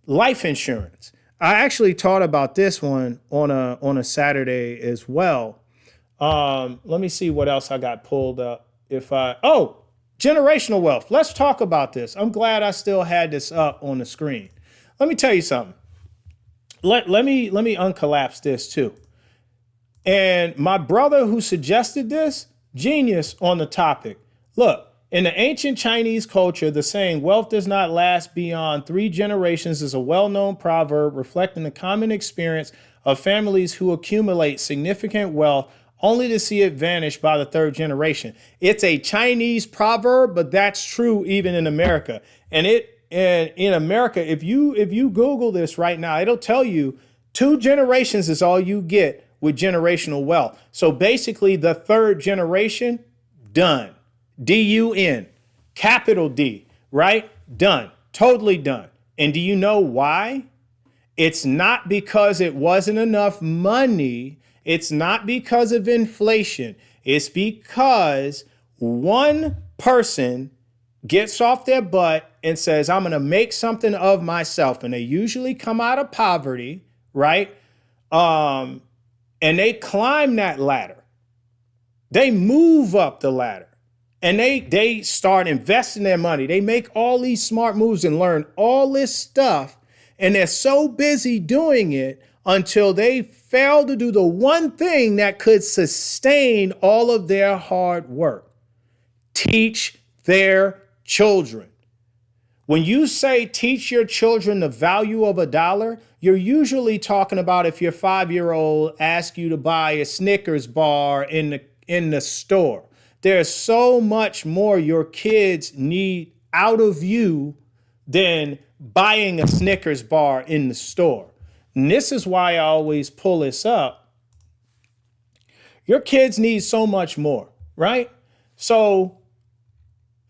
Life insurance. I actually taught about this one on a Saturday as well. Let me see what else I got pulled up. Generational wealth. Let's talk about this. I'm glad I still had this up on the screen. Let me tell you something. Let me uncollapse this too. And my brother who suggested this, genius on the topic. Look. In the ancient Chinese culture, the saying, wealth does not last beyond 3 generations is a well-known proverb reflecting the common experience of families who accumulate significant wealth only to see it vanish by the 3rd generation. It's a Chinese proverb, but that's true even in America. And in America, if you Google this right now, it'll tell you 2 generations is all you get with generational wealth. So basically the 3rd generation, done. D-U-N, capital D, right? Done, totally done. And do you know why? It's not because it wasn't enough money. It's not because of inflation. It's because one person gets off their butt and says, I'm going to make something of myself. And they usually come out of poverty, right? And they climb that ladder. They move up the ladder. And they start investing their money. They make all these smart moves and learn all this stuff. And they're so busy doing it until they fail to do the one thing that could sustain all of their hard work. Teach their children. When you say teach your children the value of $1, you're usually talking about if your 5-year-old asks you to buy a Snickers bar in the store. There's so much more your kids need out of you than buying a Snickers bar in the store. And this is why I always pull this up. Your kids need so much more, right? So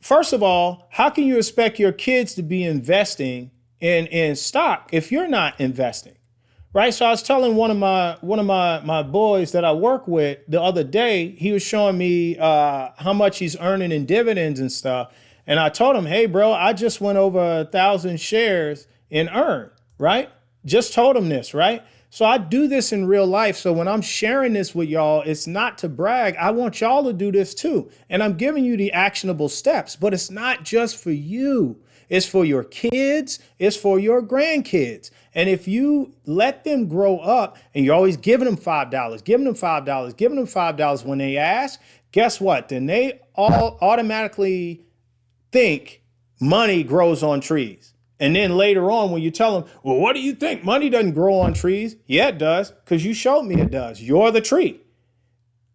first of all, how can you expect your kids to be investing in stock if you're not investing? Right. So I was telling one of my boys that I work with the other day, he was showing me how much he's earning in dividends and stuff. And I told him, hey, bro, I just went over 1,000 shares in earn. Right. Just told him this. Right. So I do this in real life. So when I'm sharing this with y'all, it's not to brag. I want y'all to do this too. And I'm giving you the actionable steps, but it's not just for you. It's for your kids. It's for your grandkids. And if you let them grow up and you're always giving them $5, giving them $5, giving them $5 when they ask, guess what? Then they all automatically think money grows on trees. And then later on, when you tell them, well, what do you think? Money doesn't grow on trees. Yeah, it does, because you showed me it does. You're the tree.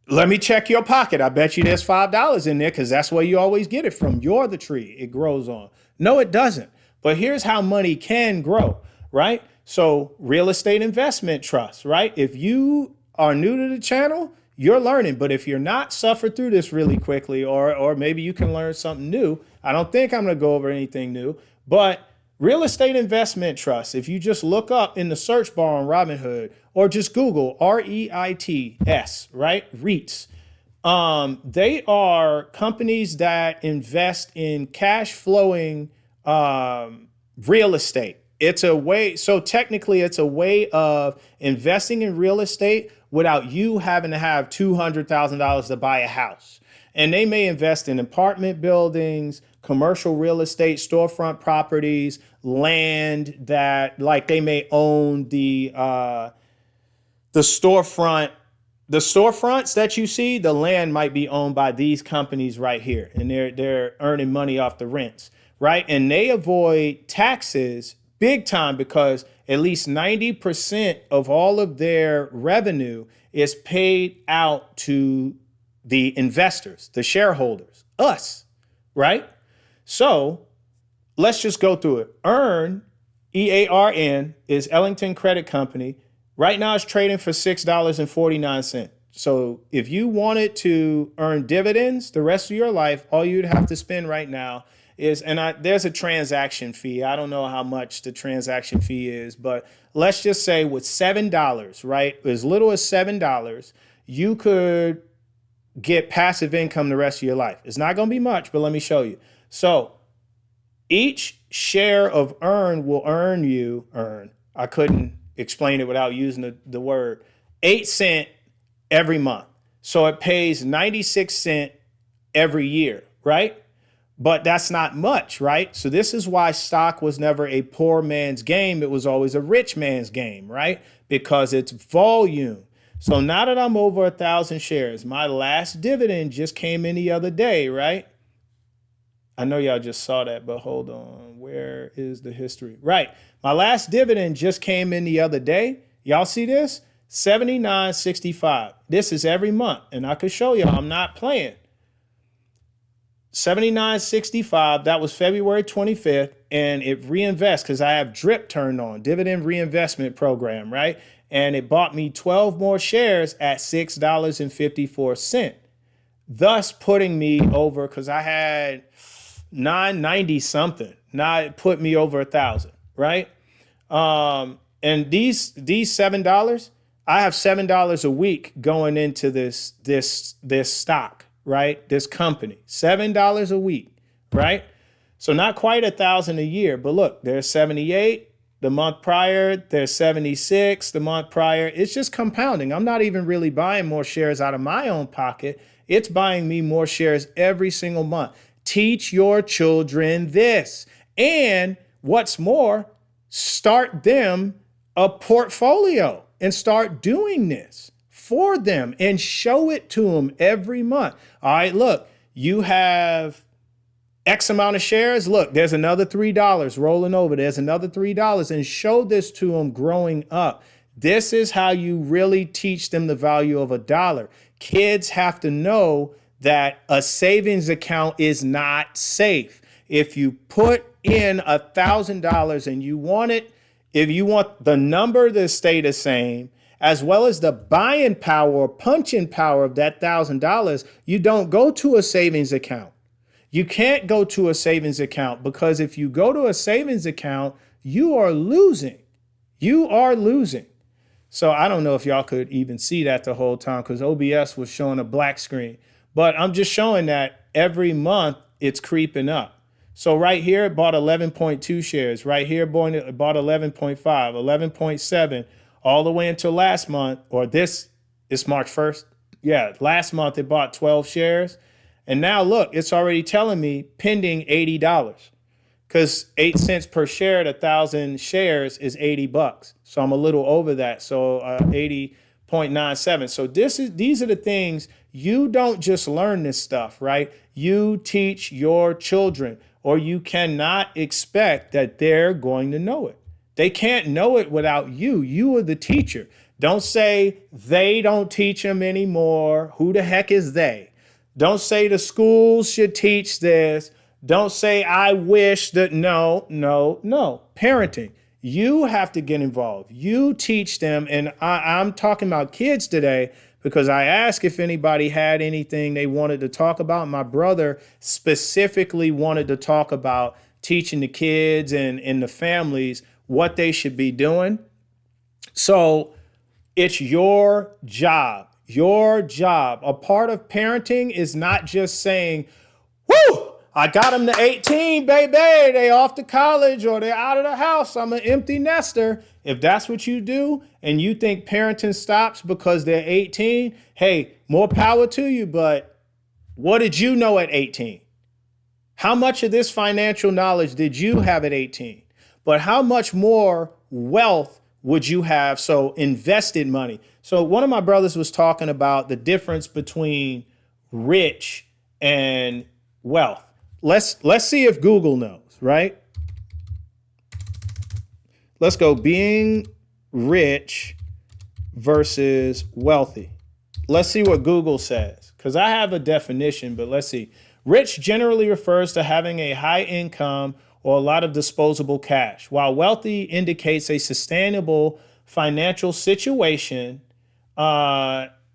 Let me check your pocket. I bet you there's $5 in there because that's where you always get it from. You're the tree it grows on. No, it doesn't. But here's how money can grow, right? So real estate investment trust, right? If you are new to the channel, you're learning. But if you're not, suffer through this really quickly, or maybe you can learn something new. I don't think I'm going to go over anything new, but real estate investment trust, if you just look up in the search bar on Robinhood or just Google REITs, right? REITs. They are companies that invest in cash flowing real estate. It's a way, so technically it's a way of investing in real estate without you having to have $200,000 to buy a house. And they may invest in apartment buildings, commercial real estate, storefront properties, land that, like, they may own the storefront. The storefronts that you see, the land might be owned by these companies right here, and they're earning money off the rents, right? And they avoid taxes big time because at least 90% of all of their revenue is paid out to the investors, the shareholders, us, right? So let's just go through it. EARN, EARN, is Ellington Credit Company. Right now it's trading for $6.49. So if you wanted to earn dividends the rest of your life, all you'd have to spend right now is, there's a transaction fee. I don't know how much the transaction fee is, but let's just say with $7, right? As little as $7, you could get passive income the rest of your life. It's not going to be much, but let me show you. So each share of EARN will earn. I couldn't explain it without using the word 8 cents every month. So it pays 96 cents every year, right? But that's not much, right? So this is why stock was never a poor man's game. It was always a rich man's game, right? Because it's volume. So now that I'm over 1,000 shares, my last dividend just came in the other day, right? I know y'all just saw that, but hold on. Where is the history? Right. My last dividend just came in the other day. Y'all see this? $79.65. This is every month. And I could show y'all I'm not playing. $79.65. That was February 25th. And it reinvests because I have DRIP turned on, dividend reinvestment program, right? And it bought me 12 more shares at $6.54. Thus putting me over, because I had 990 something. Now it put me over 1,000, right? And these $7, I have $7 a week going into this stock, right? This company, $7 a week, right? So not quite 1,000 a year, but look, there's 78 the month prior, there's 76 the month prior. It's just compounding. I'm not even really buying more shares out of my own pocket. It's buying me more shares every single month. Teach your children this. And what's more, start them a portfolio and start doing this for them and show it to them every month. All right, look, you have X amount of shares. Look, there's another $3 rolling over. There's another $3, and show this to them growing up. This is how you really teach them the value of a dollar. Kids have to know that a savings account is not safe. If you put in $1,000 and you want it, if you want the number to stay the same, as well as the buying power or punching power of that $1,000, you don't go to a savings account. You can't go to a savings account, because if you go to a savings account, you are losing. You are losing. So I don't know if y'all could even see that the whole time, because OBS was showing a black screen. But I'm just showing that every month it's creeping up. So right here, it bought 11.2 shares. Right here, it bought 11.5, 11.7, all the way until last month, or this is March 1st. Yeah, last month it bought 12 shares. And now look, it's already telling me pending $80, because 8 cents per share at 1,000 shares is $80. So I'm a little over that. So 80.97. So these are the things. You don't just learn this stuff, right? You teach your children, or you cannot expect that they're going to know it. They can't know it without you. You are the teacher. Don't say they don't teach them anymore. Who the heck is they? Don't say the schools should teach this. Don't say I wish that. No. Parenting. You have to get involved. You teach them. And I'm talking about kids today, because I asked if anybody had anything they wanted to talk about. My brother specifically wanted to talk about teaching the kids and the families what they should be doing. So it's your job. Your job. A part of parenting is not just saying, whoo, I got them to 18, baby. They off to college, or they're out of the house. I'm an empty nester. If that's what you do and you think parenting stops because they're 18, hey, more power to you. But what did you know at 18? How much of this financial knowledge did you have at 18? But how much more wealth would you have? So invested money. So one of my brothers was talking about the difference between rich and wealth. Let's see if Google knows, right? Let's go being rich versus wealthy. Let's see what Google says, because I have a definition, but let's see. Rich generally refers to having a high income or a lot of disposable cash, while wealthy indicates a sustainable financial situation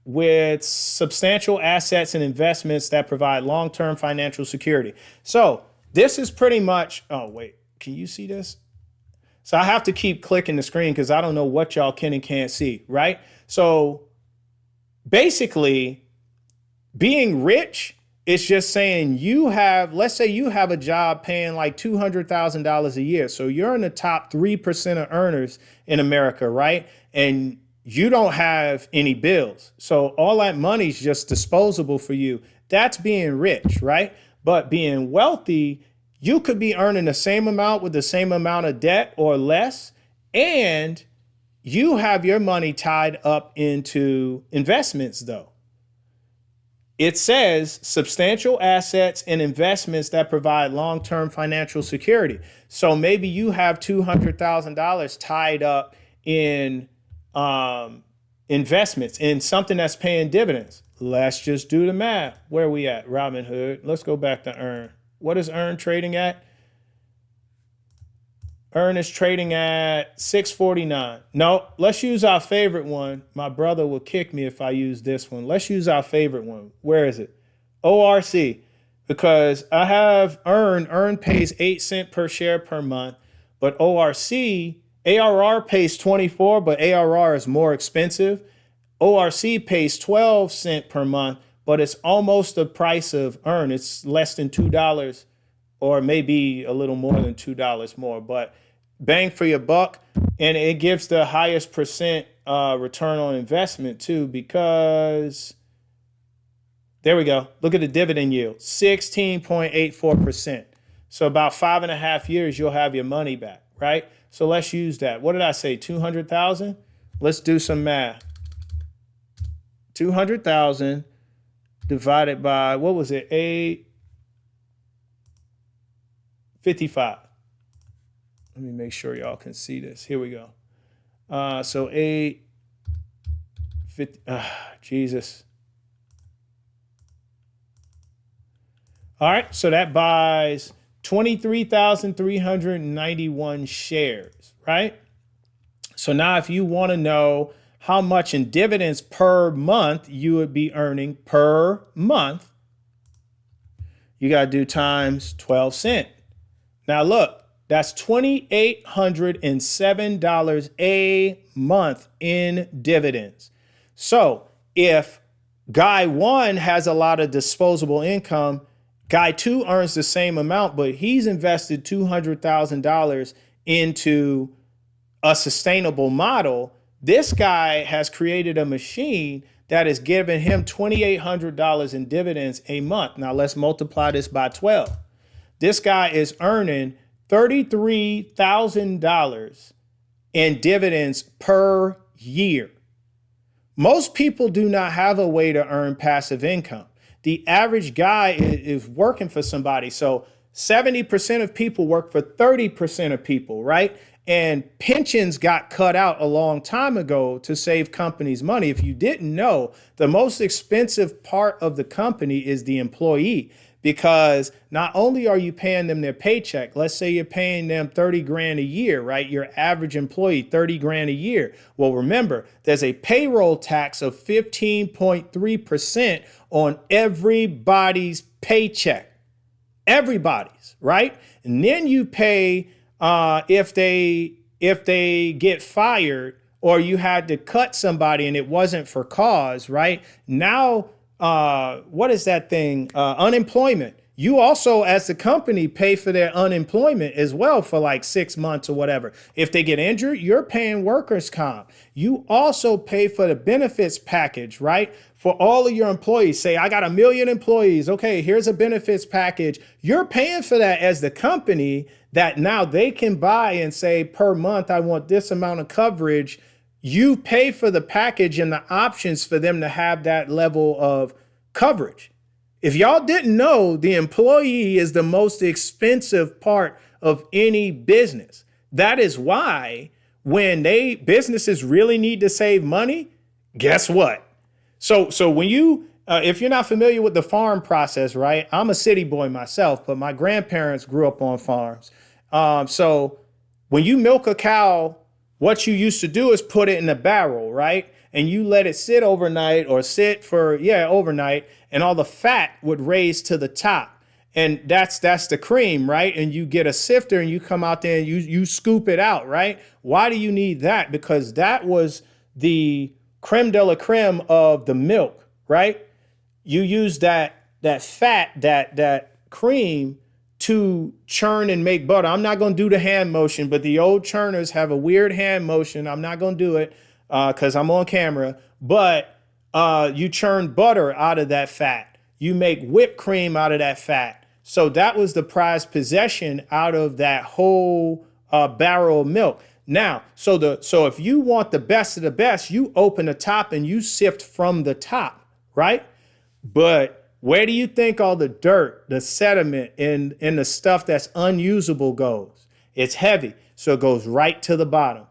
with substantial assets and investments that provide long-term financial security. So this is pretty much, oh, wait, can you see this? So I have to keep clicking the screen because I don't know what y'all can and can't see, right? So basically, being rich is just saying you have, let's say you have a job paying like $200,000 a year. So you're in the top 3% of earners in America, right? And you don't have any bills. So all that money's just disposable for you. That's being rich, right? But being wealthy, you could be earning the same amount with the same amount of debt or less, and you have your money tied up into investments though. It says substantial assets and investments that provide long-term financial security. So maybe you have $200,000 tied up in investments in something that's paying dividends. Let's just do the math. Where are we at? Robinhood. Let's go back to Earn. What is Earn trading at? Earn is trading at 649. No, let's use our favorite one. My brother will kick me if I use this one. Let's use our favorite one. Where is it? ORC. Because I have Earn. Earn pays 8 cents per share per month. But ORC, ARR pays 24, but ARR is more expensive. ORC pays 12 cents per month, but it's almost the price of Earn. It's less than $2 or maybe a little more than $2 more, but bang for your buck. And it gives the highest percent return on investment too, because there we go. Look at the dividend yield, 16.84%. So about 5.5 years, you'll have your money back, right? So let's use that. What did I say? 200,000? Let's do some math. 200,000 divided by, what was it? 55. Let me make sure y'all can see this. Here we go. So 850. Jesus. All right. So that buys 23,391 shares, right? So now if you want to know how much in dividends per month you would be earning per month, you got to do times 12 cents. Now look, that's $2,807 a month in dividends. So if guy one has a lot of disposable income, guy two earns the same amount, but he's invested $200,000 into a sustainable model. This guy has created a machine that is giving him $2,800 in dividends a month. Now let's multiply this by 12. This guy is earning $33,000 in dividends per year. Most people do not have a way to earn passive income. The average guy is working for somebody. So 70% of people work for 30% of people, right? And pensions got cut out a long time ago to save companies money. If you didn't know, the most expensive part of the company is the employee, because not only are you paying them their paycheck, let's say you're paying them 30 grand a year, right? Your average employee, 30 grand a year. Well, remember, there's a payroll tax of 15.3% on everybody's paycheck. Everybody's, right? And then you pay if they get fired or you had to cut somebody and it wasn't for cause, right? Now, what is that thing? Unemployment. You also, as the company, pay for their unemployment as well for like 6 months or whatever. If they get injured, you're paying workers' comp. You also pay for the benefits package, right? For all of your employees. Say, I got 1 million employees. Okay, here's a benefits package. You're paying for that as the company, that now they can buy and say, per month, I want this amount of coverage. You pay for the package and the options for them to have that level of coverage. If y'all didn't know, the employee is the most expensive part of any business. That is why when businesses really need to save money, guess what? So when you, if you're not familiar with the farm process, right? I'm a city boy myself, but my grandparents grew up on farms. So when you milk a cow, what you used to do is put it in a barrel, right? And you let it sit overnight or sit for, overnight, and all the fat would raise to the top. And that's the cream, right? And you get a sifter and you come out there and you scoop it out, right? Why do you need that? Because that was the creme de la creme of the milk, right? You use that fat, that cream to churn and make butter. I'm not going to do the hand motion, but the old churners have a weird hand motion. I'm not going to do it because I'm on camera. But you churn butter out of that fat. You make whipped cream out of that fat. So that was the prized possession out of that whole barrel of milk. Now, so if you want the best of the best, you open the top and you sift from the top, right? But where do you think all the dirt, the sediment, and the stuff that's unusable goes? It's heavy, so it goes right to the bottom.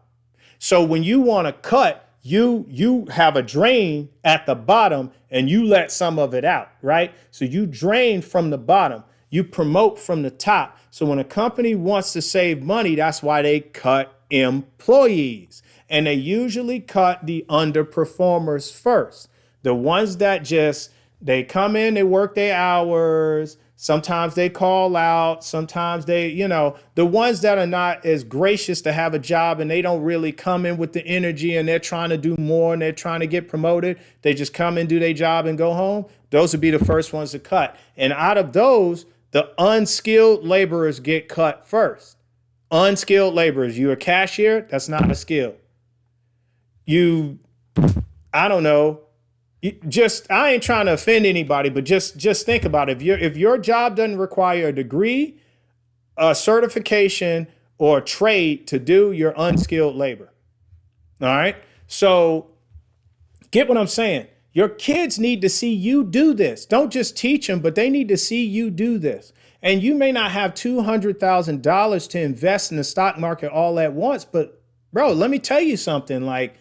So when you want to cut, you have a drain at the bottom and you let some of it out, right? So you drain from the bottom, you promote from the top. So when a company wants to save money, that's why they cut employees. And they usually cut the underperformers first. The ones that they come in, they work their hours. Sometimes they call out. Sometimes the ones that are not as gracious to have a job and they don't really come in with the energy and they're trying to do more and they're trying to get promoted. They just come in, do their job and go home. Those would be the first ones to cut. And out of those, the unskilled laborers get cut first. Unskilled laborers. You're a cashier. That's not a skill. I don't know. I ain't trying to offend anybody, but just think about it. If your job doesn't require a degree, a certification, or a trade to do, you're unskilled labor. All right. So get what I'm saying. Your kids need to see you do this. Don't just teach them, but they need to see you do this. And you may not have $200,000 to invest in the stock market all at once, but bro, let me tell you something. Like,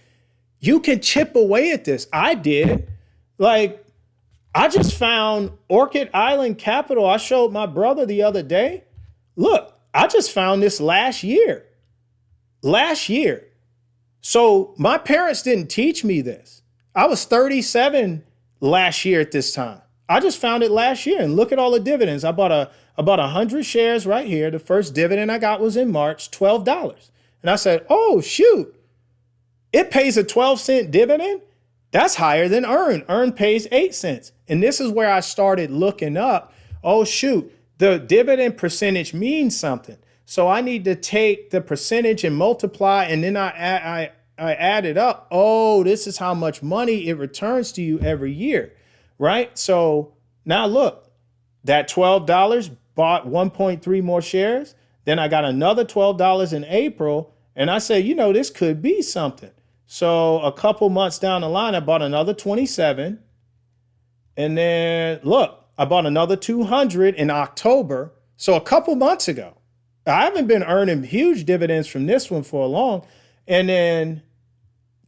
you can chip away at this. I did. Like, I just found Orchid Island Capital. I showed my brother the other day. Look, I just found this last year. Last year. So my parents didn't teach me this. I was 37 last year at this time. I just found it last year, and look at all the dividends. I bought 100 shares right here. The first dividend I got was in March, $12. And I said, oh, shoot, it pays a 12-cent dividend? That's higher than Earn. Earn pays 8 cents. And this is where I started looking up, oh, shoot, the dividend percentage means something. So I need to take the percentage and multiply, and then I add it up. Oh, this is how much money it returns to you every year, right? So now look, that $12 bought 1.3 more shares. Then I got another $12 in April, and I said, this could be something. So a couple months down the line, I bought another 27. And then look, I bought another 200 in October. So a couple months ago. I haven't been earning huge dividends from this one for a long. And then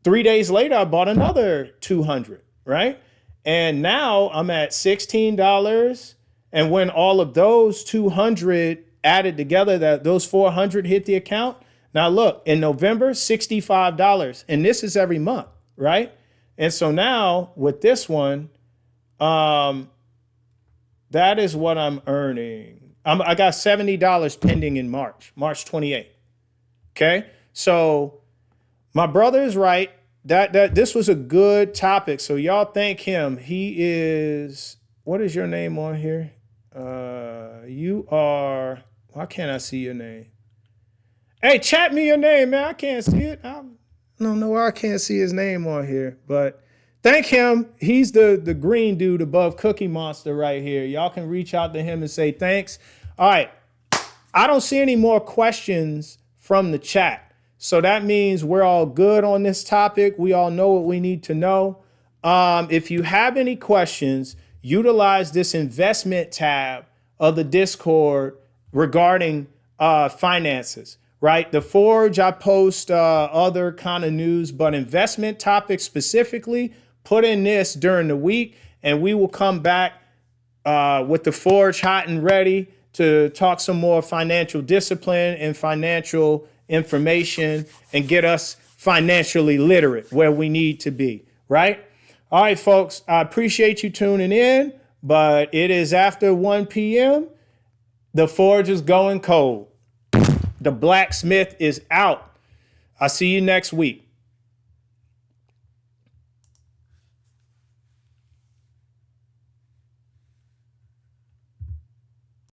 3 days later, I bought another 200, right? And now I'm at $16. And when all of those 200 added together, those 400 hit the account. Now look, in November, $65. And this is every month, right? And so now with this one, that is what I'm earning. I got $70 pending in March 28th. Okay. So my brother is right. That this was a good topic. So y'all thank him. He is, what is your name on here? You are, why can't I see your name? Hey, chat me your name, man. I can't see it. I don't know why I can't see his name on here, but thank him. He's the green dude above Cookie Monster right here. Y'all can reach out to him and say thanks. All right. I don't see any more questions from the chat. So that means we're all good on this topic. We all know what we need to know. If you have any questions, utilize this investment tab of the Discord regarding finances, right? The Forge, I post other kind of news, but investment topics specifically, put in this during the week, and we will come back with the Forge hot and ready to talk some more financial discipline and financial information and get us financially literate where we need to be, right? All right, folks, I appreciate you tuning in, but it is after 1 p.m. The Forge is going cold. The Blacksmith is out. I'll see you next week.